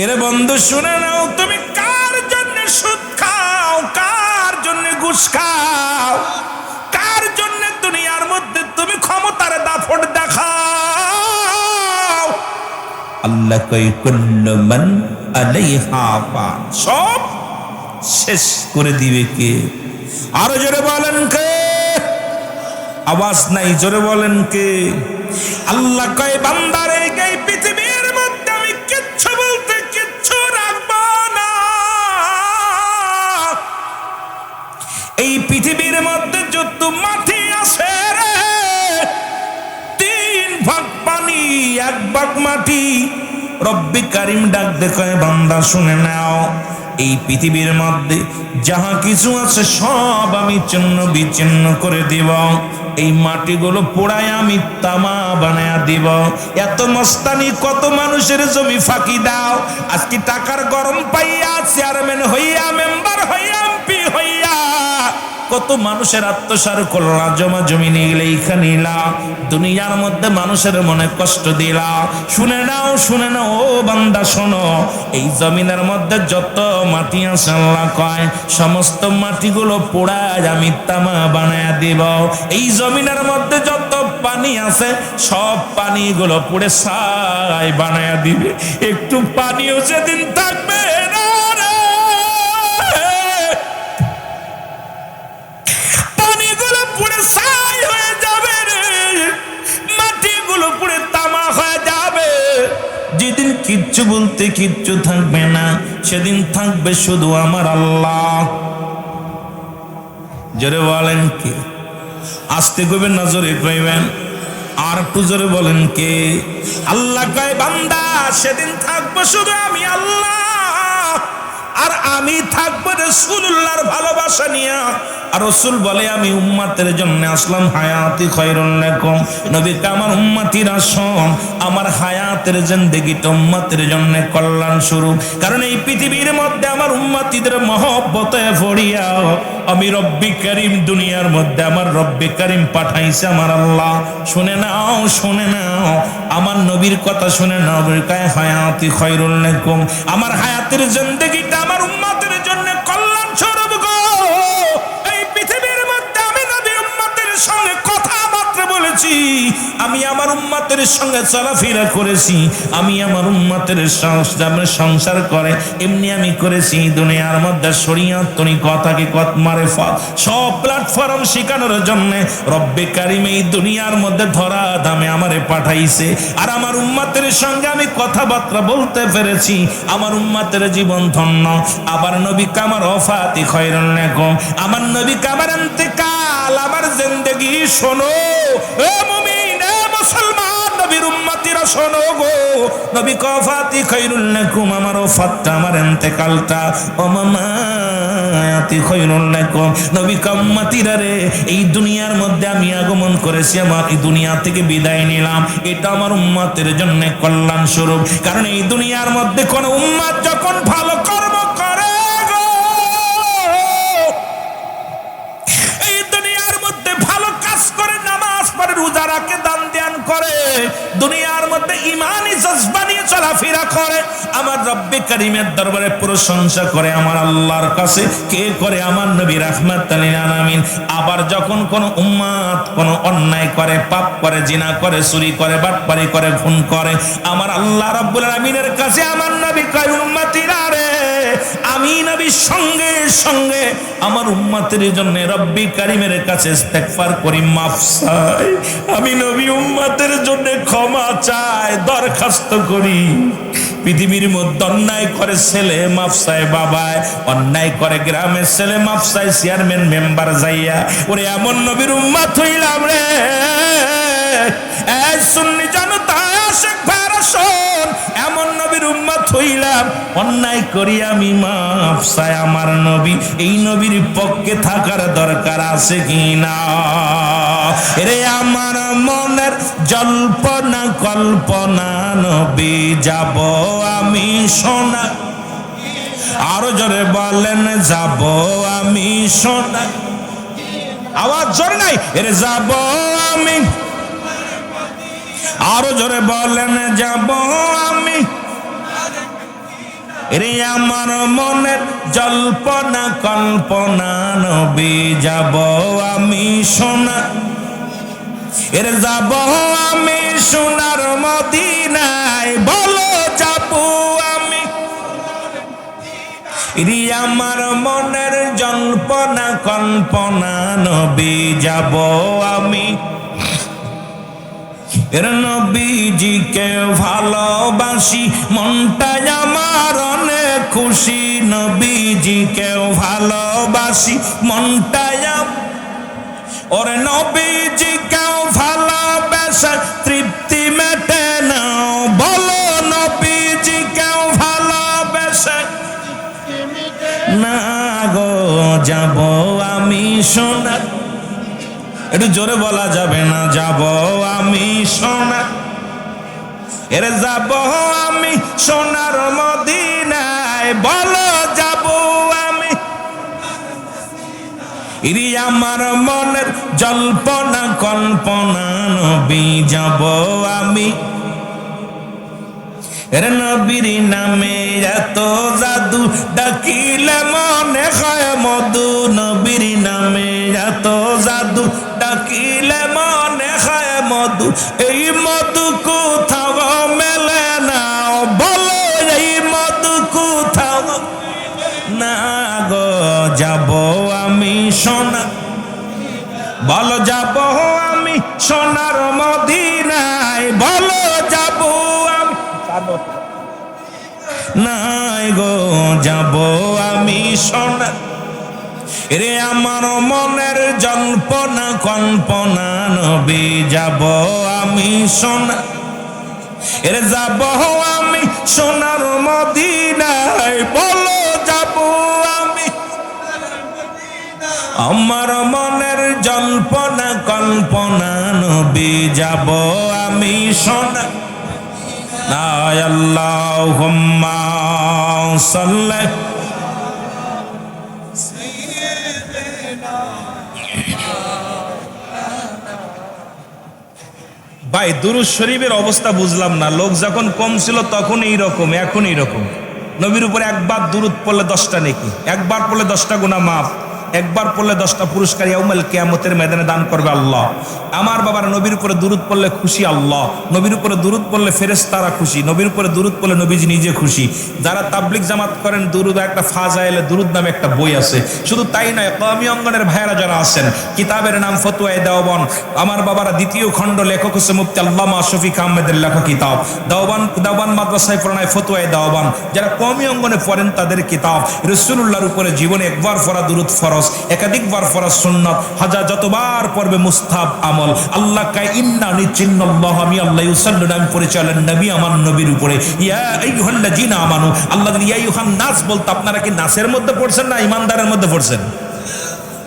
এর বন্ধু শুনে নাও, তুমি কার জন্য সুদ খাও, কার জন্য ঘুষ খাও, কার জন্য দুনিয়ার মধ্যে তুমি ক্ষমতার দাপট দেখাও। আল্লাহ কই কুল্লু মান আলাইহা ফান, সব শেষ করে দিবে কে? আরো জোরে বলেন কে? আওয়াজ নাই, জোরে বলেন কে? আল্লাহ কয় বান্দারে, এই পৃথিবীর মধ্যে আমি কিচ্ছু বলতে কিচ্ছু রাখবো না। এই পৃথিবীর মধ্যে যত মাটি আছে রে, 3 ভাগ পানি 1 ভাগ মাটি। রব্বে কারীম ডাক দেখায়, বান্দা শুনে নাও, এই পৃথিবীর মধ্যে যাহা কিছু আছে সব আমি চিহ্ন বিচ্ছিন্ন করে দিব। এই মাটিগুলো পোড়ায় আমি তামা বানায়া দিব। এত মস্তানি কত মানুষের জমি ফাঁকি দাও। আজকে টাকার গরম পাইয়া চেয়ারম্যান হইয়া, মেম্বার হইয়া, এমপি হইয়া কত মানুষের আত্মসার করলা, জমা জমি নিয়ে গেলে এইখানে নিলা, দুনিয়ার মধ্যে মানুষের মনে কষ্ট দিলা। শুনে নাও, শুনে নাও ও বান্দা শোনো, এই জমিনের মধ্যে যত মাটি আছে আল্লাহ কয় সমস্ত মাটিগুলো পোড়ায় আমি তামা বানায়া দিব। এই জমিনের মধ্যে যত পানি আছে সব পানিগুলো পুড়ে ছাই বানায়া দিবে। একটু পানিও যেদিন থাকবে না রে, পানিগুলো পুড়ে ছাই হয়ে যাবে রে, মাটিগুলো পুড়ে তামা হয়ে যাবে। যেদিন কিচ্ছু বলতে কিচ্ছু থাকবে না, সেদিন থাকবে শুধু আমার আল্লাহ। জোরে বলেন কে? আস্তে কইবেন না জোরে কইবেন? আর একটু জোরে বলেন কে? আল্লাহ কয় বান্দা সেদিন থাকবো শুধু আমি আল্লাহ, আর আমি থাকবো রাসূলুল্লাহর ভালোবাসা নিয়ে। আর রাসূল বলে আমি উম্মতের জন্য আসলাম হায়াতি খায়রুল লাকুম। নবী আমার উম্মতিরা শোন, আমার হায়াতের জিন্দেগিটা উম্মতের জন্য কল্যাণ স্বরূপ। কারণ এই পৃথিবীর মধ্যে আমার উম্মতিদের মহব্বতে পড়িয়া আমি রব্বি কারীম, দুনিয়ার মধ্যে আমার রব্বি কারীম পাঠাইছে আমার আল্লাহ। শুনে নাও, শুনে নাও আমার নবীর কথা, শুনে নাও। কায় হায়াতি খায়রুল লাকুম, আমার হায়াতের জিন্দেগিটা আমার উম্মতের জন্য কল্যাণ স্বরূপ গো। এই পৃথিবীর মধ্যে আমি নবী উম্মতের সঙ্গে কথাবার্তা বলেছি, আমি আমার উম্মতের সঙ্গে চলাফেরা করেছি, আমি আমার উম্মতের সঙ্গে সংসার করে এমনি আমি করেছি। দুনিয়ার মধ্যে শরীয়ত তরিকতাকে কত মারেফত সব প্ল্যাটফর্ম শেখানোর জন্য রব্বে কারীম এই দুনিয়ার মধ্যে ধরা দামে আমারে পাঠাইছে। আর আমার উম্মতের সঙ্গে আমি কথাবার্তা বলতে পেরেছি, আমার উম্মতের জীবন ধন্য। আবার নবী কামার ওফাতি খায়রুল লাকুম, আমার নবী কামার ইন্তেকাল, আমার জিন্দেগি শোনো ও মুমিন, ও মুসলমান, নবীর উম্মতিরা শোনো গো। নবী ওফাতি খায়রুল লাকুম, আমার ওফাতটা, আমার ইন্তেকালটা ও মামায়াতি খায়রুল লাকুম। নবী উম্মতিরা রে, এই দুনিয়ার মধ্যে আমি আগমন করেছি, আমার এই দুনিয়া থেকে বিদায় নিলাম, এটা আমার উম্মতের জন্য কল্যাণ স্বরূপ। কারণ এই দুনিয়ার মধ্যে কোন উম্মত যখন ভালো কর্ম করে গো, এই দুনিয়ার মধ্যে ভালো কাজ করে, নামাজ পড়ে, রোজা রাখে, দান ধ্যান করে, দুনিয়ার মধ্যে ঈমানি জজবা নিয়ে চলাফেরা করে, আমার রব্বে কারীমের দরবারে প্রশংসা করে, আমার আল্লাহর কাছে কে করে? আমার নবী রাহমাতুল লিল আলামিন। আবার যখন কোন উম্মত কোন অন্যায় করে, পাপ করে, জিনা করে, চুরি করে, বাটপারি করে, খুন করে, আমার আল্লাহ রাব্বুল আলামিনের কাছে আমার নবী কয় উম্মতিরা রে, আমি নবী সঙ্গে সঙ্গে আমার উম্মতের জন্য রব্বি কারীমের কাছে ইস্তেগফার করি, মাফ চাই। আমি নবী উম্মতের জন্য ক্ষমা চাই, দরখাস্ত করি। পৃথিবীর মধ্যে অন্যায় করে ছেলে মাফ চায় বাবায়, অন্যায় করে গ্রামের ছেলে মাফ চায় চেয়ারম্যান মেম্বার যাইয়া। ওরে এমন নবীর উম্মত হইলাম রে, এই সুন্নি জনতা আশিক ভাইরা শোন, এমন নবীর উম্মত হইলাম, অন্যায় করি আমি মাফ চাই আমার নবী। এই নবীর পক্ষে থাকার দরকার আছে কি না? রে আমার মনের জল্পনা কল্পনা, নবী যাব আমি সোনা। আরো জোরে বলেন, যাব আমি সোনা। আওয়াজ জোরে নাই, এরে যাব আমি। আরো জোরে বলেন, যাব আমি। রে আমার মনের জল্পনা কল্পনা, নবী যাব আমি সোনা। এর যাব আমি সোনার মদিনায়, বলো যাব আমি। রে আমার মনের জল্পনা কল্পনা, নবী যাব আমি। এর নবীজিকে ভালোবাসি, মনটাই আমার অনেক খুশি। নবীজিকে ভালোবাসি, মনটাই ওরে নবীজিকে ভালোবাসা তৃপ্তি মেটে না, বলো নবীজিকে ভালোবাসা যাব আমি সোনার, একটু জোরে বলা যাবে না? যাব আমি সোনার, এরে যাব আমি সোনার মদিনায়, বলো যাব আমি। ইরি আমার মনের জল্পনা কল্পনা, নবী যাব আমি। এরে নবীর নামে এত জাদু, ডাকিলে মনে হয় মধু। নবীর নামে এত জাদু, ডাকিলে মনে হয় মধু। এই মধু কোথাও মেলে না, বলো এই মধু কোথাও না গো। যাব আমি সোনা, বলো যাব আমি সোনার মদিনায়, বলো যাব আমি। নাই গো যাব আমি সোনা, রে আমার মনের জল্পনা কল্পনা, নবী যাব আমি সোনা, এরে যাব আমি সোনার মদিনায়, বলো যাব আমি। আমার মনের জল্পনা কল্পনা, নবী যাব আমি সোনা। আল্লাহুম্মা সাল্লি ভাই, দুরূদ শরীফের অবস্থা বুঝলাম না। লোক যখন কম ছিল তখন এইরকম, এখন এইরকম। নবীর উপরে একবার দুরূদ পড়লে 10টা নেকি, একবার পড়লে 10টা গুনাহ মাফ, একবার পড়লে 10টা পুরস্কার ইয়াউমুল কিয়ামতের ময়দানে দান করবে আল্লাহ। আমার বাবার নবীর উপরে দুরূদ পড়লে খুশি আল্লাহ, নবীর উপরে দুরূদ পড়লে ফেরেশতারা খুশি, নবীর উপরে দুরূদ পড়লে নবীজি নিজে খুশি। যারা তাবলিগ জামাত করেন, দুরূদ একটা ফাজাইলে দুরূদ নামে একটা বই আছে। শুধু তাই নয়, কওমি অঙ্গনের ভাইয়েরা যারা আছেন, কিতাবের নাম ফতোয়ায়ে দেওবন। আমার বাবারা 2য় খণ্ড, লেখক হচ্ছে মুফতি আল্লামা শফিক আহমেদের লেখা কিতাব। দেওবন মাদ্রাসায় পড়ায় ফতোয়ায়ে দেওবন। যারা কওমি অঙ্গনে পড়েন তাদের কিতাব। রাসূলুল্লাহর উপরে জীবনে একবার পড়া দুরূদ ফরজ, একাধিকবার ফরজ সুন্নাত, হাজার যতবার পড়বে মুস্তাহাব আমল। আল্লাহ কয় ইন্না নিচিন্নাল্লাহ, আমি আল্লাহ ইউসাল্লুনা, আমি পরিচালন নবী আমার নবীর উপরে। ইয়া আইয়ুহাল্লাযিনা আমানু, আল্লাহ ইয়া আইয়ুহান নাস বলতে আপনারা কি নাসের মধ্যে পড়ছেন না ইমানদারের মধ্যে পড়ছেন?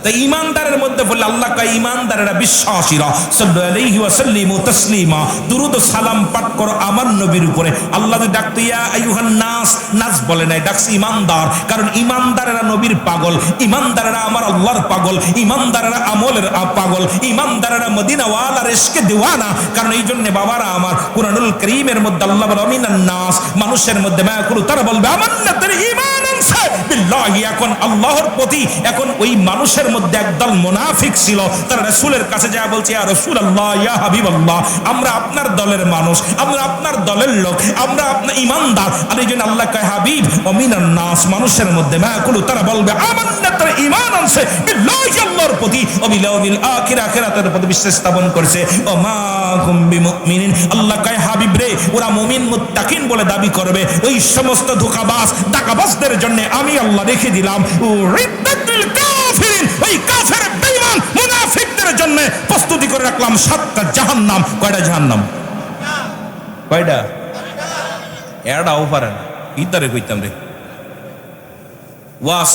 তাই ইমানদারের মধ্যে বললে আল্লাহ কয় ইমানদারেরা, বিশ্বাসীরা, সাল্লাল্লাহু আলাইহি ওয়া সাল্লিমু তাসলিমা, দুরূদ ও সালাম পাঠ করো আমার নবীর উপরে। আল্লাহ ডাকতো ইয়া আইয়ুহান নাস, নাস বলে নাই, ডাকছে ইমানদার। কারণ ইমানদারেরা নবীর পাগল, ইমানদারেরা আমার আল্লাহর পাগল, ইমানদারেরা আমলের পাগল, ইমানদারেরা মদিনাওয়ালার ইশকে দিওয়ানা। কারণ এই জন্য বাবারা আমার, কুরআনুল কারীমের মধ্যে আল্লাহ বলে মিনান নাস, মানুষের মধ্যে মায়াকুলু, তারা বলবে আমান্নাতুল ঈমান আনসা বিল্লাহি। এখন আল্লাহর প্রতি, এখন ওই মানুষের মধ্যে একদল মুনাফিক ছিল। তারা রাসূলের কাছে যা বলছে, ইয়া রাসূলুল্লাহ, ইয়া হাবিবাল্লাহ, আমরা আপনার দলের মানুষ, আমরা আপনার দলের লোক, আমরা আপনার ইমানদার। আর এই জন্য আল্লাহ কয় হাবিব ওয়া মিনান নাস, মানুষের মধ্যে মায়াকুলু, তারা বলবে আমান্নাতুল ঈমান আনসা বিল্লাহি, আল্লাহর প্রতি, ওয়া বিল ইয়াউমিল আখির, আখিরাতের প্রতি বিশ্বাস স্থাপন করছে। ওয়া মা কুম বিমুমিনিন, আল্লাহ কয় হাবিব রে, ওরা মুমিন মুত্তাকিন বলে দাবি করবে, ওই সমস্ত ধোঁকাবাজ ডাকাবাজদের জন্য আমি আল্লাহ রেখে দিলাম উরিদ্দাতুল কাফিরিন, ওই কাফের বেঈমান মুনাফিকদের জন্য প্রস্তুতি করে রাখলাম 7টা জাহান্নাম। কয়টা জাহান্নাম? কয়টা? এটাও পারেন ইতারে কইতাম রে। ওয়াজ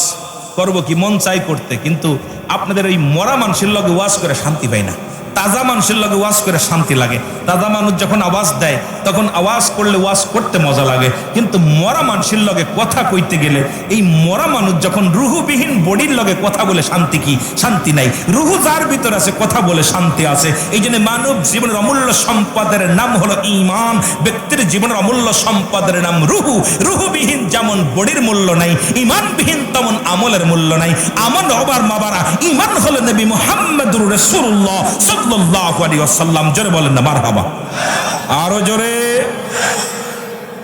করবো কি মন চাই করতে, কিন্তু আপনাদের ওই মরা মানুষের লগে ওয়াজ করে শান্তি পাই না। তাজা মানুষের লগে ওয়াজ করে শান্তি লাগে। তাজা মানুষ যখন আওয়াজ দেয় তখন আওয়াজ করলে ওয়াজ করতে মজা লাগে, কিন্তু মরা মানুষের লগে কথা কইতে গেলে, এই মরা মানুষ যখন রুহুবিহীন বডির লগে কথা বলে শান্তি কি? শান্তি নাই। রুহু যার ভিতর আছে কথা বলে শান্তি আছে। এই জন্য মানব জীবনের অমূল্য সম্পদের নাম হলো ঈমান। ব্যক্তির জীবনের অমূল্য সম্পদের নাম রুহু। রুহুবিহীন যেমন বডির মূল্য নাই, ঈমানবিহীন তেমন আমলের মূল্য নাই। আমল হবার মাবারা, ঈমান হলো নবী মুহাম্মদুর রাসূলুল্লাহ সাল্লাল্লাহু আলাইহি ওয়াসাল্লাম। জোরে বলেন না মারহাবা। আরো জোরে।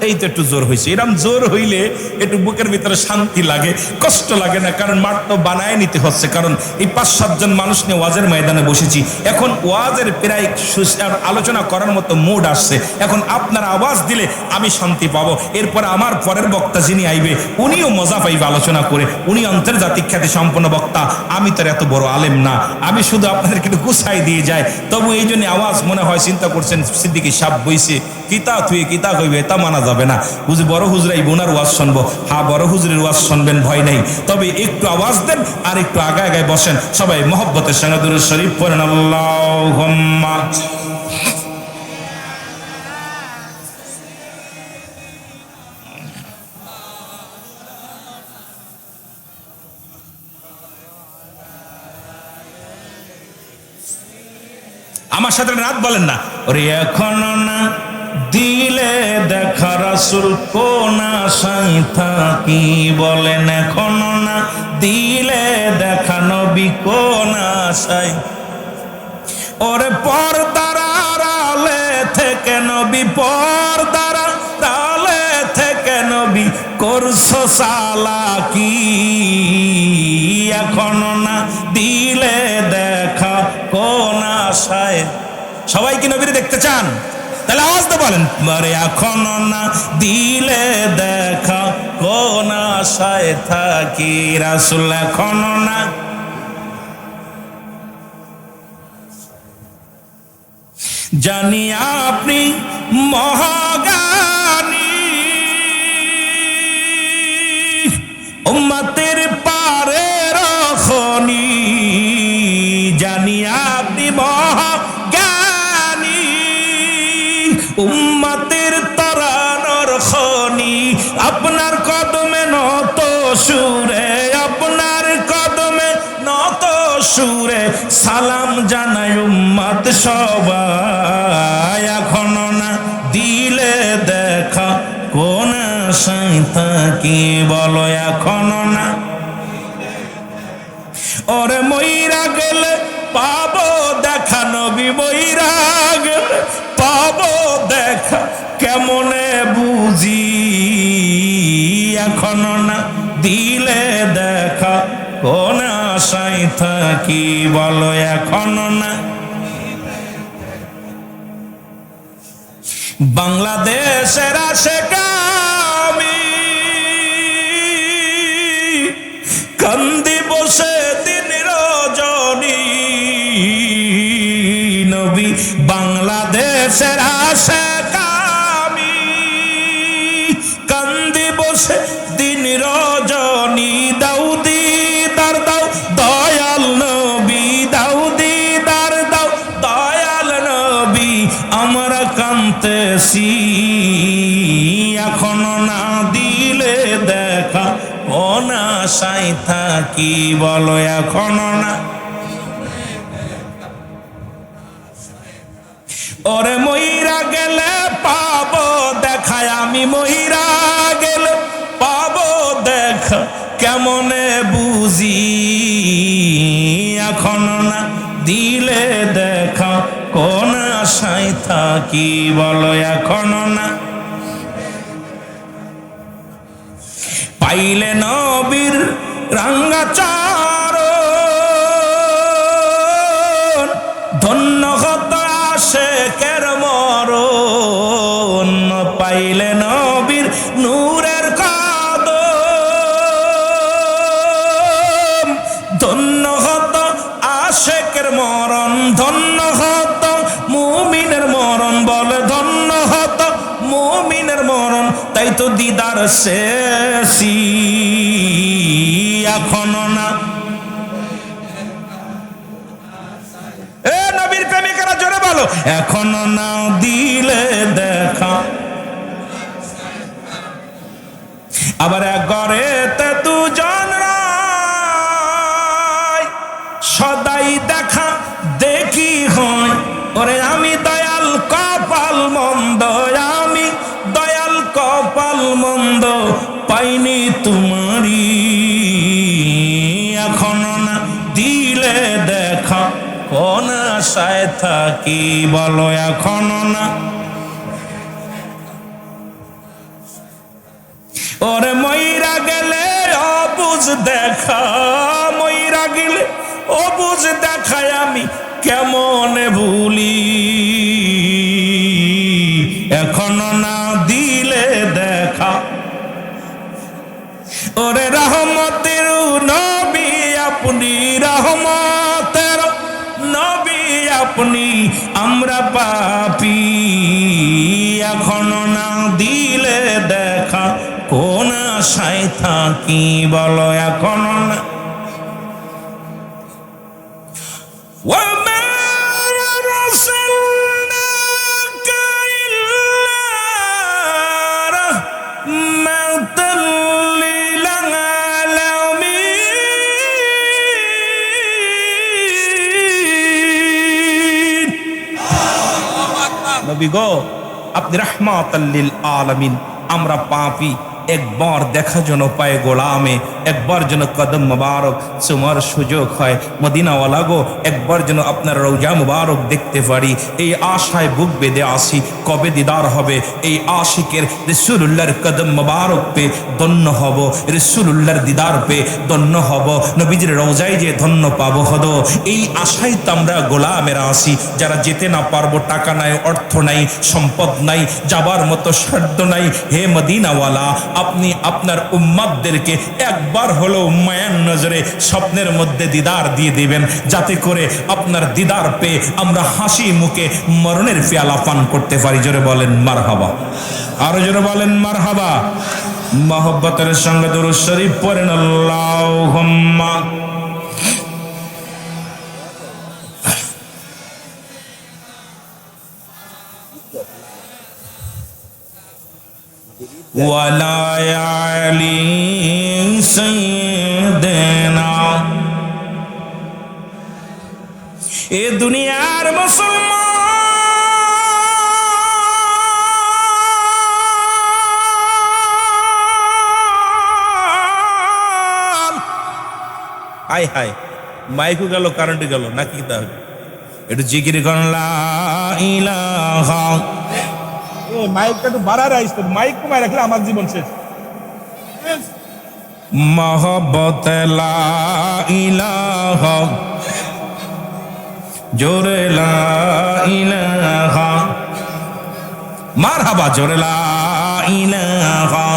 এই তো একটু জোর হয়েছে। এরকম জোর হইলে একটু বুকের ভিতরে শান্তি লাগে, কষ্ট লাগে না। কারণ মাঠ তো বানায় নিতে হচ্ছে। কারণ এই 5-7 জন মানুষ নিয়ে ওয়াজের ময়দানে বসেছি। এখন ওয়াজের প্রায় আলোচনা করার মতো মুড আসছে। এখন আপনারা আওয়াজ দিলে আমি শান্তি পাবো। এরপরে আমার পরের বক্তা যিনি আইবে উনিও মজা পাইবে আলোচনা করে। উনি আন্তর্জাতিক খ্যাতি সম্পন্ন বক্তা। আমি তো এত বড় আলেম না, আমি শুধু আপনাদেরকে একটু গুছাই দিয়ে যাই। তবু এই জন্য আওয়াজ মনে হয় চিন্তা করছেন সিদ্দিকী সাহেব বইছে কিতা তুই কিতা কইবে তা মানা যাবে যাবে না। বুঝি বড় হুজরাই বোনার ওয়াজ শুনবো? হ্যাঁ, বড় হুজুরের ওয়াজ শুনবেন, ভয় নেই। তবে একটু আওয়াজ দেন আর একটু আগায় আগায় বসেন। সবাই মহব্বতের সঙ্গে দুরূদ শরীফ পড়েন। আল্লাহুম্মা আমার সাথে রাত বলেন না। ওরে এখনো না দিলে দেখা রাসূল কোন আশায় থাকি, বলেন এখনো না দিলে দেখা নবী কোন আশায়। ওরে পর্দার আড়ালে থেকে নবী, পর্দার আড়ালে থেকে নবী করছো চালাকি, এখনো না দিলে দেখা কোন আশায়। সবাই কি নবীরে দেখতে চান? তাহলে আওয়াজ তো বলেন, আরে এখনো না দিলে দেখা কোন আশায় থাকি, রাসূল এখনো না। জানি আপনি মহাজ্ঞানী, উম্মতের পারের খনি, জানি আপনি মহাজ্ঞানী, উম্মতের তারানোর খনি। আপনার কদমে নত সুরে, আপনার কদমে নত সুরে সালাম জানাই উম্মত সবাই, এখনো না দিলে দেখা কোন আশায় থাকি, বলো এখনো না। ওরে মইরা গেলে পাবো দেখা নবী, মইরা গেলে পাবো দেখা কেমনে বুঝি, এখনো না দিলে দেখা কোন আশায় থাকি, বলো এখনো না। বাংলাদেশের আশেক আমি কান্দি বসে দিন রজনী, নবী বাংলাদেশের আশেক আমি কান্দি বসে দিন রজনী, দাউদি দার দাও দয়াল নবী, দাউদি দার দাও দয়াল নবী, আমরা কাঁদতেছি, এখনো না দিলে দেখা কোন আশায় থাকি, বলো এখনো না। ওরে মইরা গেলে পাবো দেখা, আমি মইরা গেলে পাবো দেখা কেমনে বুঝি, এখনো না দিলে দেখা কোন আশায় থাকি, বলো এখনো না। পাইলে নবীর রাঙ্গা চারণ, ধন্য হত আশেকের মরণ, পাইলে নবীর নূরের কদম, ধন্য হত আশেকের মরণ, ধন্য হত মুমিনের মরণ, বলে ধন্য হত মুমিনের মরণ। তাই তো দিদার শেষি, এখনো না। এ নবীর প্রেমিকেরা জোরে বলো, এখনো না দিলে দেখা। আবার এক ঘরেতে দুজন রায়, সদাই দেখা দেখি হয়, ওরে আমি দয়াল কপাল মন্দ, আমি দয়াল কপাল মন্দ পাইনি তোমারি, এখনো না দিলে দেখা কোন আশায় থাকি, বলো এখনো না। ওরে মইরা গেলে অবুঝ দেখা, মইরা গেলে অবুঝ দেখায় আমি কেমনে ভুলি, এখনো না দিলে দেখা। ওরে রহমতের নবী আপনি, রহমতের নবী আপনি, আমরা পাপী, এখনো না দিলে দিলে দেখা কোন আশায় থাকি বলো এখন না وما أرسلناك إلا رحمة للعالمين নবী গো আপনি রাহমাতাল লিল আলামিন আমরা পাপী একবার দেখা যেন পায় গোলামে একবার যেন কদম মুবারক তোমার সুযোগ হয় মদিনাওয়ালা গো একবার যেন আপনার রওজা মুবারক দেখতে পারি এই আশায় বুক বেঁধে আসি কবে দিদার হবে এই আশিকের রাসূলুল্লাহর কদম মুবারক পে ধন্য হব রাসূলুল্লাহর দিদার পে ধন্য হব নবীজির রওজায় যে ধন্য পাবো হলো এই আশায় তো আমরা গোলামেরা আসি যারা যেতে না পারবো টাকা নাই অর্থ নাই সম্পদ নাই যাবার মতো সাধ্য নাই হে মদিনাওয়ালা আপনি আপনার উম্মতদেরকে একবার হলো মায়ার নজরে স্বপ্নের মধ্যে দিদার দিয়ে দিবেন যাতে করে আপনার দিদার পেয়ে আমরা হাসি মুখে মরণের পেয়ালা পান করতে পারি জোরে বলেন মারহাবা আরো জোরে বলেন মারহাবা মহব্বতের সঙ্গে দুরূদ শরীফ পড়েন আল্লাহুম্মা ওয়ালা আলি সাইয়্যিদিনা এ দুনিয়ার মুসলমান হায় হায় মাইকও গেল কারেন্ট গেল নাকি তাহলে একটু জিকির করুন লা ইলাহা মাইকটা একটু বাড়ার আইস মাইক কমায় রাখলে আমার জীবন শেষ মহব্বত লা ইলাহা জোরে লা ইলাহা মারহাবা জোরে লা ইলাহা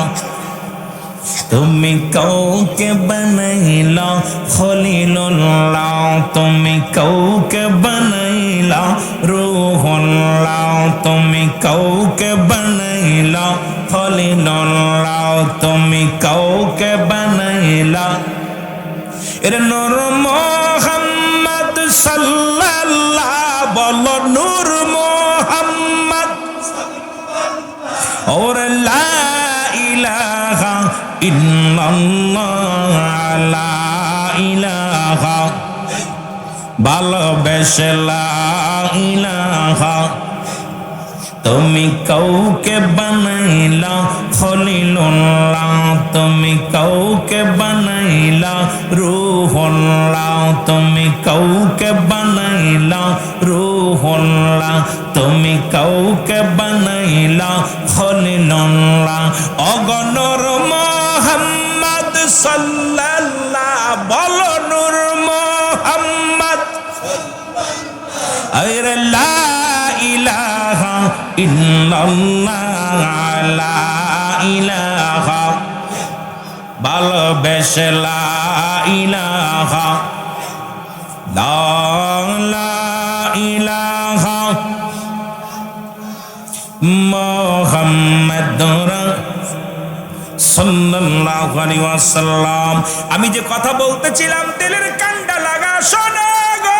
তুমি কাউকে বানাইলা খলিলুল্লাহ তুমি কাউকে বানাইলা রূহুল্লাহ তুমি কাউকে বানাইলা খলিলুল্লাহ তুমি কাউকে বানাইলা এর নূর মুহাম্মদ সাল্লাল্লাহ বলো নূর মুহাম্মদ और ला इलाहा इल्लल्लाह ला इलाहा ভালোবেসে লা ইলাহা তুমি কাউকে বানাইলা খলিলুল্লাহ তুমি কাউকে বানাইলা রূহুল্লাহ তুমি কাউকে বানাইলা রূহুল্লাহ তুমি কাউকে বানাইলা খলিলুল্লাহ অগণর মুহাম্মদ সাল্লাল্লাহ বলো নূর মুহাম্মদ আরে লা ইলাহা ইল্লাল্লাহ লা ইলাহা ভালোবেসে লা ইলাহা লা ইলাহা মুহাম্মাদুর সাল্লাল্লাহু আলাইহি ওয়াসাল্লাম আমি যে কথা বলতেছিলাম দিলের কানটা লাগা শোনো গো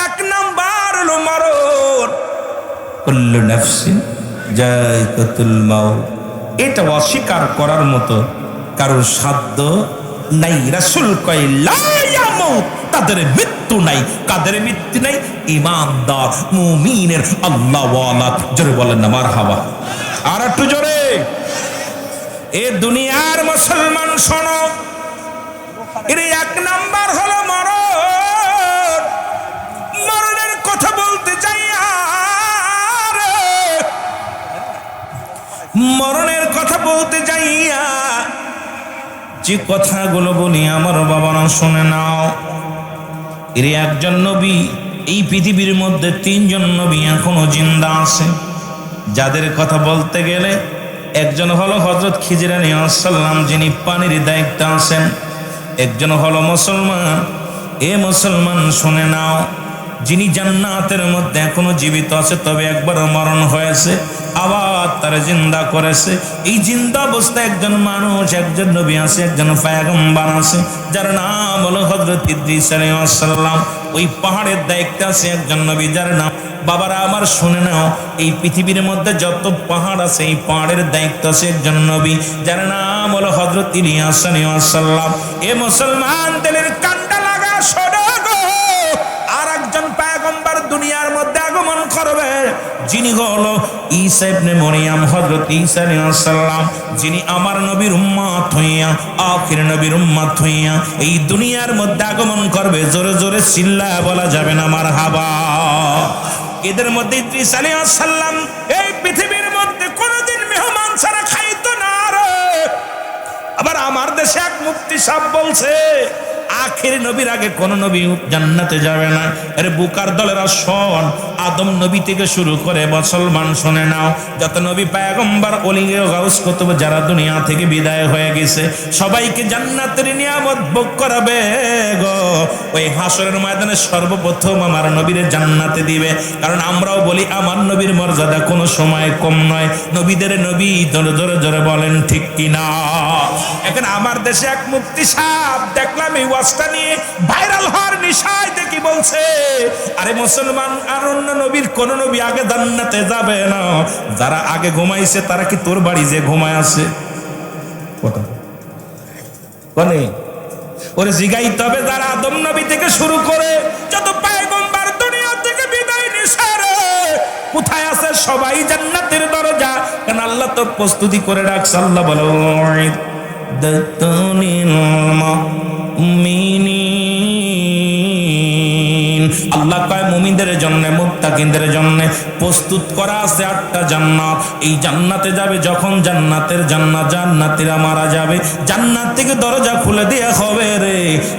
এক নাম্বার হলো মরণ কুল্লু নাফসিন যায়কাতুল মাউত এটা অস্বীকার করার মতো কারোর সাধ্য নাই রাসূল কয় লা ইয়ামুত তাদের মৃত্যু নাই কাদের মৃত্যু নাই ঈমানদার মুমিনের আল্লাহওয়ালা জোরে বলেন না মারহাবা আর একটু জোরে এ দুনিয়ার মুসলমান শোনো এর এক নাম্বার হলো মরণ মরণের কথা বলতে চাই আর মরণের কথা বলতে যাইয়া যে কথাগুলো বলি আমার বাবারা শুনে নাও এর একজন নবী এই পৃথিবীর মধ্যে তিনজন নবী এখনো জিন্দা আছে যাদের কথা বলতে গেলে একজন হলো হযরত খিজির আলাইহিস সালাম যিনি পানির দায়িত্বে আছেন একজন হলো মুসলমান এ মুসলমান শুনে নাও যিনি জান্নাতের মধ্যে এখনো জীবিত আছে, তবে একবার মরণ হয়েছে, আবার তারা জিন্দা করেছে। এই জিন্দা অবস্থায় একজন মানুষ, একজন নবী আছে, একজন পয়গম্বর আছে, যার নাম হলো হযরত ইদ্রিস আলাইহিস সালাম। ওই পাহাড়ের দায়িত্বে আছে একজন নবী, যার নাম, বাবারা আমার শুনে নাও, এই পৃথিবীর মধ্যে যত পাহাড় আছে, এই পাহাড়ের দায়িত্ব আছে একজন নবী, যার নাম হলো হযরত ইলিয়াস আলাইহিস সালাম। এ মুসলমান দিলের কান্ডা লাগা শোনো গো, আর একজন পয়গম্বর দুনিয়ার মধ্যে আগমন করবে, যিনি হলো ঈসা ইবনে মরিয়ম, হযরত ঈসা আলাইহিস সালাম, যিনি আমার নবীর উম্মত হইয়া, আখির নবীর উম্মত হইয়া এই দুনিয়ার মধ্যে আগমন করবে। জোরে জোরে চিল্লায়া বলা যাবে না মারহাবা। এদের মধ্যে ইদ্রিস আলাইহিস সালাম এই পৃথিবীর মধ্যে কোনোদিন মেহমান ছাড়া খাইতো না রে। আবার আমার দেশে এক মুফতি সাহেব বলছে, আখির নবীর আগে কোন নবী জান্নাতে যাবে না। এর বুকার দলেরা শোন, আদম নবী থেকে শুরু করে মুসলমান শুনে নাও, যত নবী পয়গম্বর ওলি গাউস কুতুব যারা দুনিয়া থেকে বিদায় হয়ে গেছে, সবাইকে জান্নাতের নিয়ামত ভোগ করাবে গো। ওই হাসরের ময়দানে সর্বপ্রথম আমার নবীর জান্নাতে দিবে। কারণ আমরাও বলি আমার নবীর মর্যাদা কোনো সময় কম নয়, নবীদের নবী। জোরে জোরে জোরে বলেন ঠিক কিনা? এখন আমার দেশে এক মুফতি সাহেব দেখলাম এই ওয়াজটা নিয়ে ভাইরাল হওয়ার নিশায় দেখি বলছে, আরে মুসলমান আর অন্য নবীর কোন নবী আগে জান্নাতে যাবে না, যারা আগে ঘুমাইছে তারা কি তোর বাড়ি যে ঘুমায় আছে? কথা বলে ওরে জিগাইতে হবে, যারা আদম নবী থেকে শুরু করে যত পয়গম্বর দুনিয়া থেকে বিদায় নিছে রে, কোথায় আছে? সবাই জান্নাতের দরজা। কারণ আল্লাহ তো প্রস্তুতি করে রাখছে। আল্লাহ বলে আল্লাহ কয় মুমিনদের জন্য, মুত্তাকিনদের জন্য প্রস্তুত করা আছে 8টা জান্নাত। এই জান্নাতে যাবে যখন জান্নাতীরা মারা যাবে, জান্নাত থেকে দরজা খুলে দেয়া হবে রে।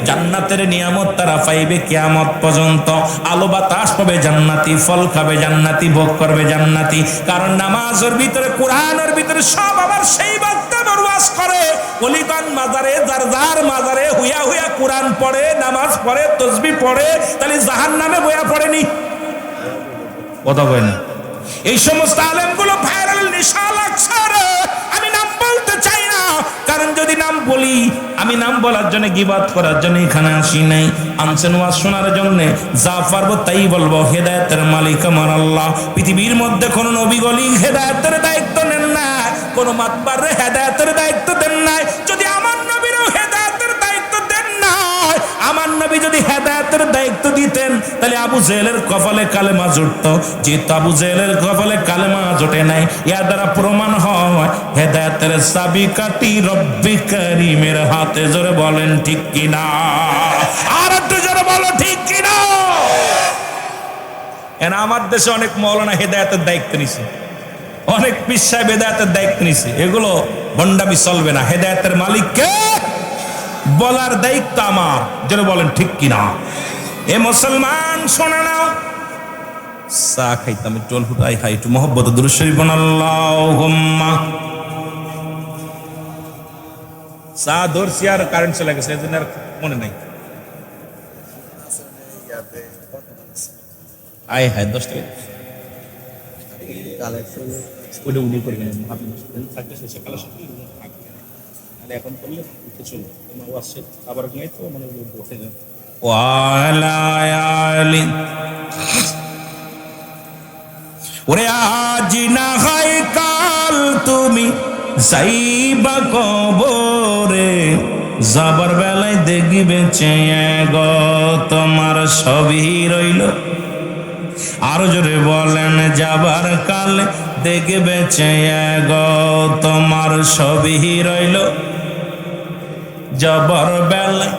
জান্নাতের নিয়ামত তারা পাইবে কিয়ামত পর্যন্ত। আলো বাতাস পাবে জান্নাতি, ফল খাবে জান্নাতি, ভোগ করবে জান্নাতি। কারণ নামাজের ভিতরে, কোরআনের ভিতরে সব আবার সেই বার্তা ওয়াজ করে। ওলিগণ মাজারে, যার মাজারে হুইয়া হুইয়া কোরআন পড়ে, নামাজ পড়ে, তাসবিহ পড়ে, তাহলে জাহান্নামে বয়া পড়েনি? কথা বলে না। এই সমস্ত আলেমগুলো ভাইরাল নেশা লাগছে রে। আমি নাম বলতে চাই না, কারণ যদি নাম বলি, আমি নাম বলার জন্য, গিবাত করার জন্য এখানে আসি নাই। আনছেন ওয়াজ শোনার জন্য, যা পারবো তাই বলবো। হেদায়েতের মালিক আমার আল্লাহ। পৃথিবীর মধ্যে কোন নবী গলি হেদায়েতের দায়িত্ব নেন না, কোন মাতবার হেদায়েতের দায়িত্ব দেন নাই। যদি আমার নবীরও হেদায়েতের দায়িত্ব দেন না, আমার নবী যদি হেদায়েতের দায়িত্ব দিতেন, তাহলে আবু জেহেলের কপালে কালেমা জুটতো। যেহেতু আবু জেহেলের কপালে কালেমা জোটে নাই, এর দ্বারা প্রমাণ হয় হেদায়েতের চাবিকাঠি রব্বি কারীমের হাতে। জোরে বলেন ঠিক কিনা? আর একটু জোরে বলো ঠিক কিনা? আমার দেশে অনেক মাওলানা হেদায়েতের দায়িত্ব নিছে, অনেক পীর সাহেব হেদায়েতের দায়িত্ব নিছে। এগুলো ভণ্ডামি চলবে না। হেদায়েতের মালিককে বলার দায়িত্ব আমার। যেন বলেন ঠিক কিনা? এ মুসলমান শোনা নাও, চা খাইতাম, একটু অল্প খাই, একটু মহব্বত দুরূদ শরীফ পড়ুন। আল্লাহুম্মা। চা ধরছি আর কারেন্ট চলে গেছে, এজন্য আর মনে নাই। আয় হায় 10 টাকা ওটা উনি করবেন। এখন করলে চলো, আসছে আবার ঘুমাই তো মানে উঠে যাবে। ওরে আজ না হয় কাল তুমি যাইবা কবরে, যাবার বেলায় দেখবে চেয়ে গো তোমার সবই রইল। আরো জোরে বলেন, যাবার কালে দেখবে চেয়ে গো তোমার সবই রইল। যাবার বেলায়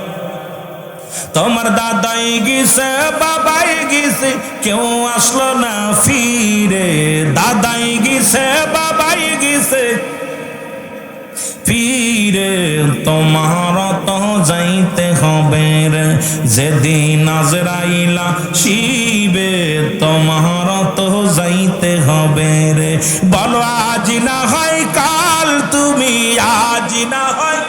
তোমার দাদাই গেছে, বাবাই গেছে, কেউ আসলো না ফিরে। দাদাই গেছে, বাবাই গেছে ফিরে, তোমার তো যাইতে হবে রে। যেদিন আজরাইলা শিবে, তোমার তো যাইতে হবে রে। বলো আজ না হয় কাল তুমি, আজ না হয়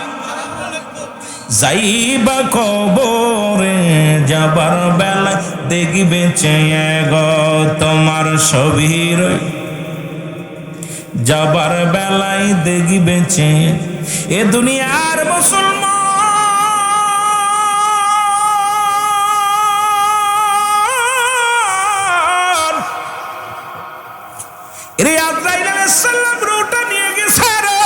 যাইবা কবরে যাবার বেলা দেখবে চেয়ে গো তোমার ছবি যাবার বেলায় দেখবে চেয়ে এ দুনিয়ার মুসলমান রে আজরাইল আলাইহিস সালাম রূহটা নিয়ে গেছে রে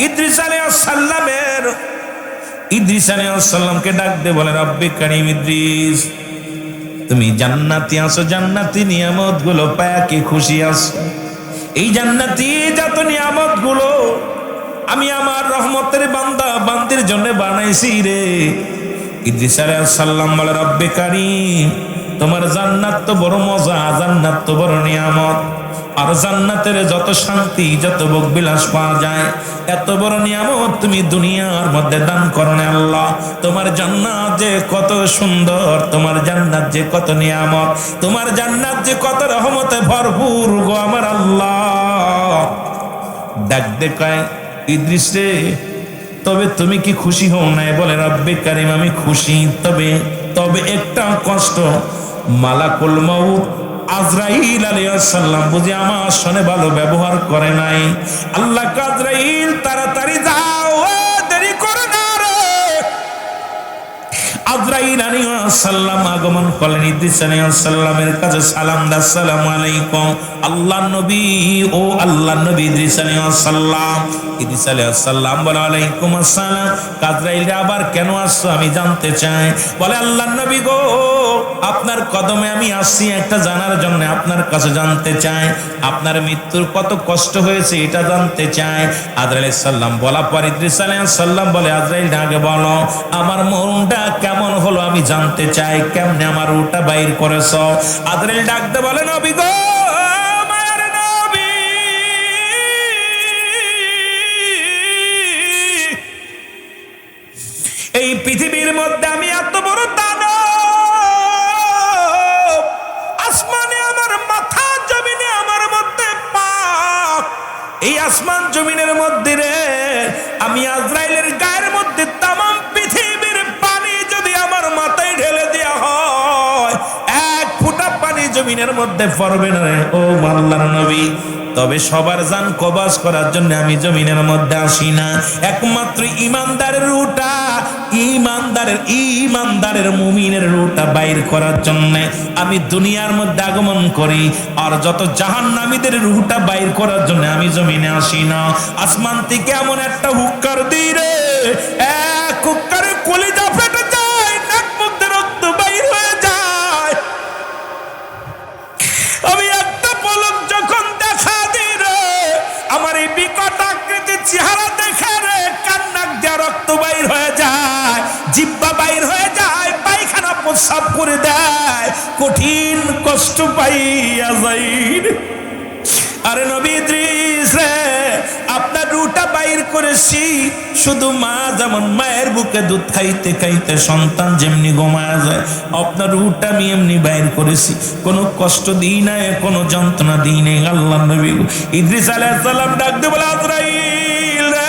ইদ্রিস আলাইহিস সালামের ইদ্রিস আলাইহিস সালামকে ডাক দে বলে রব্বে কারীম ইদ্রিস তুমি জান্নাতি আছো জান্নাতি নিয়ামত গুলো পায়া কি খুশি আছো এই জান্নাতি যত নিয়ামত গুলো আমি আমার রহমতের বান্দা বান্দির জন্য বানাইছি রে ইদ্রিস আলাইহিস সালাম বলে রব্বে কারীম তোমার জান্নাত তো বড় মজা জান্নাত তো বড় নিয়ামত আর জান্নাতের যত শান্তি যত ভোগ বিলাস পাওয়া যায় এত বড় নিয়ামত তুমি দুনিয়ার মধ্যে দান করো না আল্লাহ তোমার জান্নাত যে কত সুন্দর তোমার জান্নাত যে কত নিয়ামত তোমার জান্নাত যে কত রহমতে ভরপুর গো আমার আল্লাহ ডাক দে কয় ইদ্রিস রে তবে তুমি কি খুশি হও না বলে রব্বে কারীম আমি খুশি তবে একটা কষ্ট মালাকুল মউত আজরাইল আলাইহিস সালাম বুঝি আমার সঙ্গে ভালো ব্যবহার করে নাই আল্লাহ আজরাইল তাড়াতাড়ি যাও দেরি করো না রে আজরাইল আলাইহিস সালাম আগমন করলেন ইদ্রিস আলাইহিস সালামের কাছে সালাম দা আসসালামু আলাইকুম আল্লাহর নবী ও আল্লাহর নবী ইদ্রিস আলাইহিস সালাম বলে আলাইকুম আসসালাম আজরাইল আবার কেন আসছো আমি জানতে চাই বলে আল্লাহর নবী গো আপনার কদমে আমি আসছি একটা জানার জন্য আপনার কাছে জানতে চাই আপনার মৃত্যুর কত কষ্ট হয়েছে এটা জানতে চাই আজরাইল আলাইহিস সালাম বলা পর ইদ্রিস আলাইহিস সালাম বলে আজরাইল আগে বলো আমার মরণটা কেমন হলো আমি জানতে চাই কেমনে আমার রূহটা বাইর করেছো আজরাইল ডাকতে বলে নবী গো মায়ের নবী এই পৃথিবীর মধ্যে আমি এত বড় দানব আসমানে আমার মাথা জমিনে আমার মধ্যে পাপ এই আসমান জমিনের মধ্যে রে আমি আজরাইলের গায়ের মধ্যে তামাম পৃথিবীর পানি যদি আমার মাথায় ঢেলে দেওয়া হয় এক ফোঁটা পানি জমিনের মধ্যে পড়বে না রে ও আল্লাহর নবী তবে সবার জান কবজ করার জন্য আমি জমিনের মধ্যে আসি না একমাত্র ইমানদারের রূহটা ইমানদারের মুমিনের রূহটা বাইর করার জন্য আমি দুনিয়ার মধ্যে আগমন করি আর যত জাহান্নামীদের রূহটা বাইর করার জন্য আমি জমিনে আসি না আসমান থেকে এমন একটা হুক্কার দিই রে এক হুক্কারে কলিজা ফেটে যায় নাক মুখ দিয়ে রক্ত বাইর হয়ে যায় আমি একটা পলক যখন দেখা দিই রে আমার এই বিকট আকৃতির চেহারা দেখে রে কান্নাক দিয়ে রক্ত বাইর হয়ে যায় জিহ্বা বাইর হয়ে যায় পায়খানা প্রস্রাব করে দেয় কঠিন কষ্ট পাইয়া যাই আরে নবী ইদ্রিস রে আপনার রূহটা বাইর করেছি শুধু মা যেমন মায়ের বুকে দুধ খাইতে খাইতে সন্তান যেমনি ঘুমায়া যায় আপনার রূহটা আমি এমনি বাইর করেছি কোনো কষ্ট দিই নাই কোনো যন্ত্রণা দিই নাই আল্লাহর নবী ইদ্রিস আলাইহিস সালাম ডাক দিয়ে বলে আজরাইল রে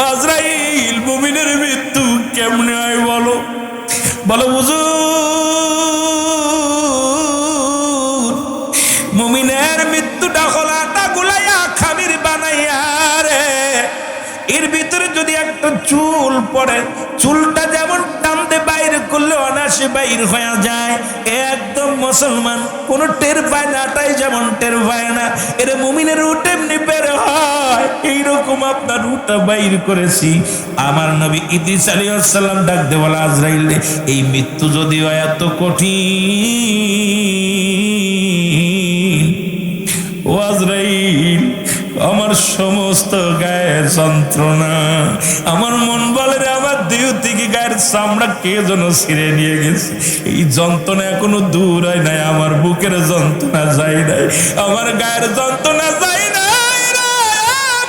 আজরাইল মুমিনের মৃত্যু কেমনে হয় বলো হুজুর মুমিনের মৃত্যুটা হলাটা গুলাইয়া খামির বানাইয়া রে এর ভিতরে যদি একটা চুল পড়ে চুলটা যেমন টানতে বাইরে করলে অনাসে বাইর হয়ে যায় একদম মুসলমান কোনো টের পায় না তাই যেমন টের পায় না এর মুমিনের রূহটা এমনি বের হয় এইরকম আপনার রূহটা বাইর করেছি আমার নবী ইদ্রিস আলাইহিস সালাম ডাক দে বলে আজরাইল এই মৃত্যু যদিও এত কঠিন ও আজরাইল আমার সমস্ত গায়ের যন্ত্রণা আমার মন বলে রে আমার দেহ থেকে গায়ের চামড়া কে যেন ছিঁড়ে নিয়ে গেছে এই যন্ত্রণা এখনো দূর হয় নাই আমার বুকের যন্ত্রণা যায় নাই আমার গায়ের যন্ত্রণা যায় নাই রে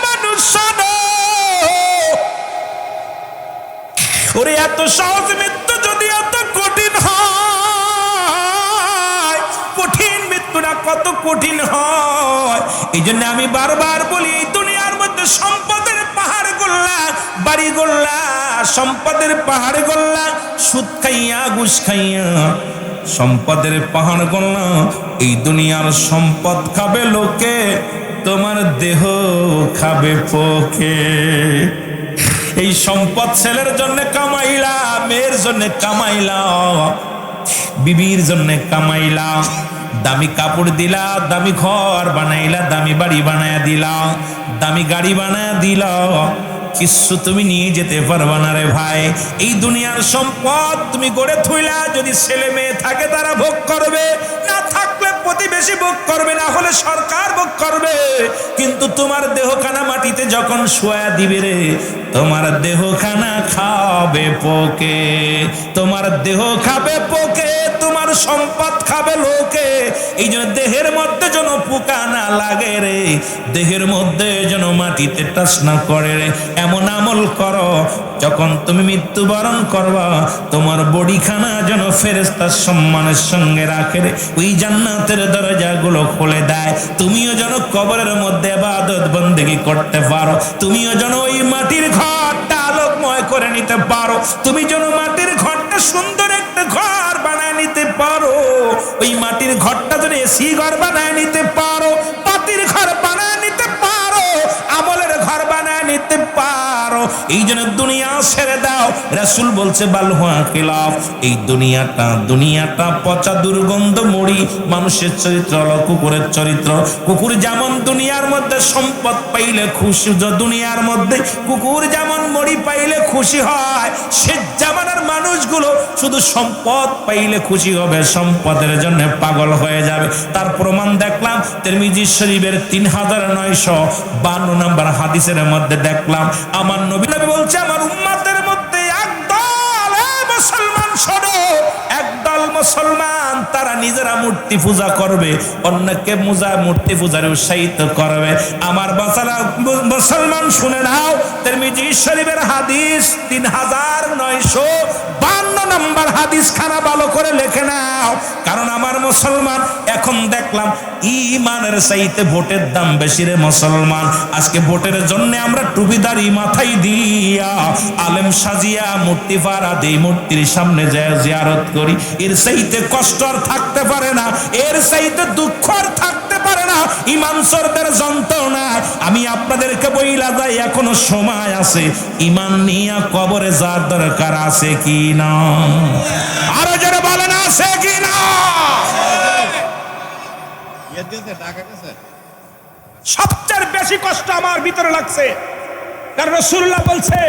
মানুষ শোনো ওরে এত সহজ মৃত্যু যদি এত কঠিন হয় কঠিন মৃত্যুটা কত কঠিন হয় এই জন্য আমি বারবার বলি এই দুনিয়ার মধ্যে সম্পদের পাহাড় করলা, বাড়ি গড়লা, সম্পদের পাহাড় গড়লা, সুদ খাইয়া ঘুষ খাইয়া সম্পদের পাহাড় গড়লা। এই দুনিয়ার সম্পদ খাবে লোকে, তোমার দেহ খাবে পোকে। এই সম্পদ ছেলের জন্য কামাইলা, মেয়ের জন্য কামাইলা, বিবির জন্য কামাইলা, দামি কাপড় দিলা, দামি ঘর বানাইলা, দামি বাড়ি বানায়া দিলা, দামি গাড়ি বানায়া দিলা, কিছু তুমি নিয়ে যেতে পারবা না রে ভাই। এই দুনিয়ার সম্পদ তুমি গড়ে থইলা, যদি ছেলে মেয়ে থাকে তারা ভোগ করবে, না থাকলে প্রতিবেশী ভোগ করবে, না হলে সরকার ভোগ করবে। কিন্তু তোমার দেহখানা মাটিতে যখন শোয়া দিবে রে, তোমার দেহখানা খাবে পোকে, তোমার দেহ খাবে পোকে, তোমার সম্পদ খাবে লোকে। এই জন্য দেহের মধ্যে যেন পোকা না লাগে রে, দেহের মধ্যে যেন মাটিতে টাচ না করে রে, এমন আমল করো যখন তুমি মৃত্যুবরণ করবা, তোমার বডিখানা যেন ফেরেশতার সম্মানের সঙ্গে রাখে রে, ওই জান্নাতের দরজাগুলো খুলে দেয়। তুমিও যেন কবরের মধ্যে ইবাদত বন্দেগী করতে পারো, তুমিও যেন ওই মাটির ঘরটা আলোকময় করে নিতে পারো, তুমি যেন মাটির ঘরটা সুন্দর একটা ঘর বানায় নিতে পারো, ওই মাটির ঘরটা যেন এসি ঘর বানায় নিতে পারো, পাতির ঘর বানায় নিতে পারো, আমলের ঘর বানায় নিতে পারো। এই জন্য দুনিয়া ছেড়ে দাও। রাসূল বলছে বাল হুয়া খিলাফ, এই দুনিয়াটা পচা দুর্গন্ধ মরি, মানুষের চরিত্র হলো কুকুরের চরিত্র। কুকুর যেমন দুনিয়ার মধ্যে সম্পদ পাইলে খুশি, দুনিয়ার মধ্যে কুকুর যেমন মরি পাইলে খুশি হয়, সে জামানার মানুষগুলো শুধু সম্পদ পাইলে খুশি হবে, সম্পদের জন্য পাগল হয়ে যাবে। তার প্রমাণ দেখলাম তিরমিজি শরীফের 3952 নম্বর হাদিসের মধ্যে দেখলাম, আমার নবী বলছে আমার উম্মতের মধ্যে একদল মুসলমান শোনো, একদল মুসলমান তারা নিজেরা মূর্তি পূজা করবে, অন্যকে মূর্তি পূজারে উৎসাহিত করবে। আমার বাচ্চারা মুসলমান শুনে নাও, তিরমিজি শরীফের হাদিস 3952 নম্বর হাদিস খানা ভালো করে লিখে নাও। কারণ আমার মুসলমান এখন দেখলাম ঈমানের চাইতে ভোটের দাম বেশি রে মুসলমান। আজকে ভোটের জন্য আমরা টুপিদারি মাথায় দিয়া আলেম সাজিয়া মূর্তি পাড়া দেই, মূর্তির সামনে যায় জিয়ারত করি, এর চাইতে কষ্ট আর থাকতে পারে না, এর চাইতে দুঃখ আর থাকতে পারে না, ইমান চোরদের যন্ত্রণা। আমি আপনাদেরকে বইলা যাই এখনো সময় আছে, ইমান নিয়ে কবরে যার দরকার আছে কি না, আরো যারা বলেন আছে কি না। সবচেয়ে বেশি কষ্ট আমার ভিতরে লাগছে, কারণ রাসূলুল্লাহ বলছে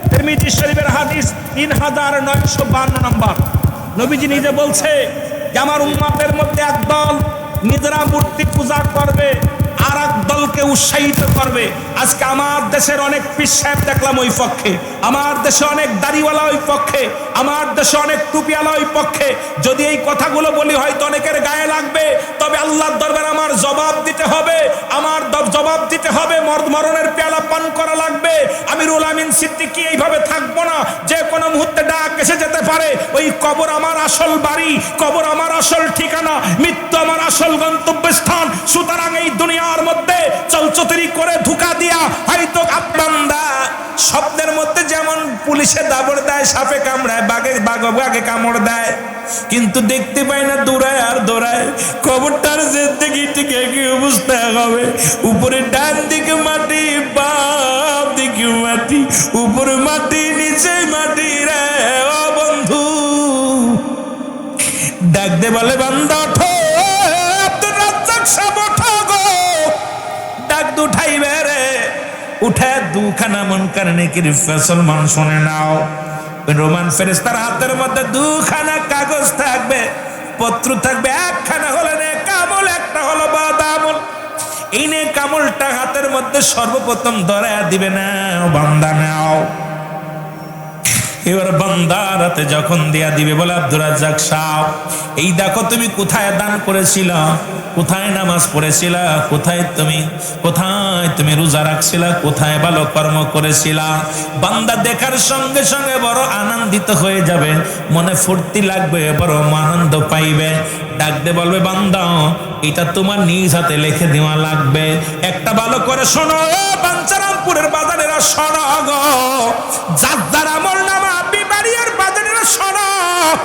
তিরমিজি শরীফের হাদিস 3952 নম্বর, নবীজি নিজে বলছে যে আমার উম্মতের মধ্যে একদল নিজেরা মূর্তি পূজা করবে, আর এক দলকে উৎসাহিত করবে। আজকে আমার দেশের অনেক পীর সাহেব দেখলাম ওই পক্ষে, আমার দেশে অনেক দাড়িওয়ালা ওই পক্ষে, আমার দেশে অনেক টুপিওয়ালা ওই পক্ষে। যদি এই কথাগুলো বলি হয়তো অনেকের গায়ে লাগবে, তবে আল্লাহর দরবারে আমার জবাব দিতে হবে, আমার জবাব দিতে হবে, মরণের পেয়ালা পান করা লাগবে। আমিরুল আমিন সিদ্দিকী এইভাবে থাকবো না, যে কোনো মুহূর্তে ডাক এসে যেতে পারে। ওই কবর আমার আসল বাড়ি, কবর আমার আসল ঠিকানা, মৃত্যু আমার আসল গন্তব্যস্থান। সুতরাং এই দুনিয়ার মধ্যে চলচতুরি করে ধোঁকা দিয়া হয়তো বান্দা স্বপ্নের মধ্যে যেমন পুলিশে দাবড় দেয়, সাপে কামড়ায়, বাঘে কামড় দেয়, কিন্তু দেখতে পাই না, দৌড়ায় আর দৌড়ায়। খবরটার জিন্দেগি থেকে কি অবস্থা হবে, উপরে ডান দিকে মাটি, বাম দিকে মাটি, উপরে মাটি নিচে মাটি রে ও বন্ধু। ডাক দে বলে বান্দা ওঠো, আব্দুর রাজ্জাক সাহেব ওঠো গো, ডাক দুঠাইবে রে, উঠে দুখানা মুনকার নেকির ফয়সালা শুনে নাও। রোমান ফেরেশতার হাতের মধ্যে দুখানা কাগজ থাকবে, পত্র থাকবে, একখানা হলো নেক আমল, একটা হলো বদ আমল। এই নেক আমলটা হাতের মধ্যে সর্বপ্রথম ধরায়া দিবে না, বান্দা নাও। এবার বান্দার হাতে যখন দিয়া দিবে, বলে আব্দুর রাজ্জাক সাহেব এই দেখো তুমি কোথায় দান করেছিলা, কোথায় নামাজ পড়েছিলা, কোথায় তুমি রোজা রাখছিলা, কোথায় ভালো কর্ম করেছিলা। বান্দা দেখার সঙ্গে সঙ্গে বড় আনন্দিত হয়ে যাবে, মনে ফুর্তি লাগবে, বড় আনন্দ পাইবে। ডাকতে বলবে বান্দা এটা তোমার নিজ হাতে লিখে দেওয়া লাগবে। একটা ভালো করে শোনো বাঞ্চারাম রংপুরের বাজারেরা সড়ক, যার আমল নামা বিবাড়িয়ার বাজারেরা সড়ক,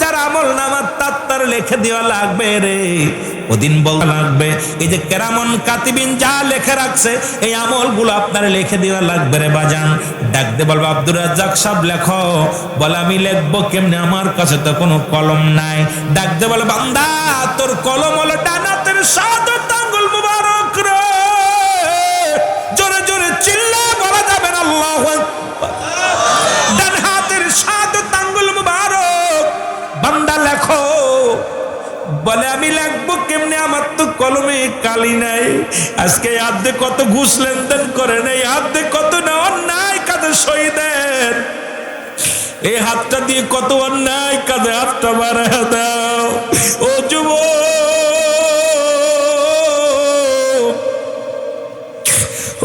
যার আমল নামা তার লিখে দেওয়া লাগবে রে। ওদিন বলা লাগবে এই যে কেরামন কাতিবিন যা লেখে রাখছে এই আমলগুলো আপনার লিখে দেওয়া লাগবে রে বাজান। ডাকতে বলবো আব্দুর রাজ্জাক সাহেব লেখো। বলে আমি লিখবো কেমনে, আমার কাছে তো কোনো কলম নাই। ডাকতে বলে বান্দা তোর কলম হলো ডানাতের শাহাদাত আঙ্গুল মুবারক রে। জোরে জোরে চিল্লা বলা যাবে না আল্লাহু আকবার। ডান হাতের শাহাদাত আঙ্গুল মুবারক। বান্দা লেখো। বলে আমি লিখবো কেমনে, আমার তো কলমে কালি নাই। আজকে হাতে কত ঘুষ লেনদেন করে নেই, হাতে কত না অন্যায় কাজে সই দেন। এই হাতটা দিয়ে কত অন্যায় কাজে হাতটা বাড়ায় দাও। ও যুব,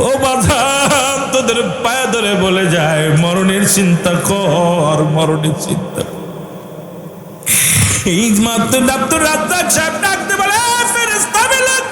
ও বাঁধান, তোদের পায়ে ধরে বলে যায় মরণের চিন্তা কর, মরণের চিন্তা। এই মাত্র আব্দুর রাজ্জাক সাহেব ডাকতে বলে ফেরেশতা মিলাদ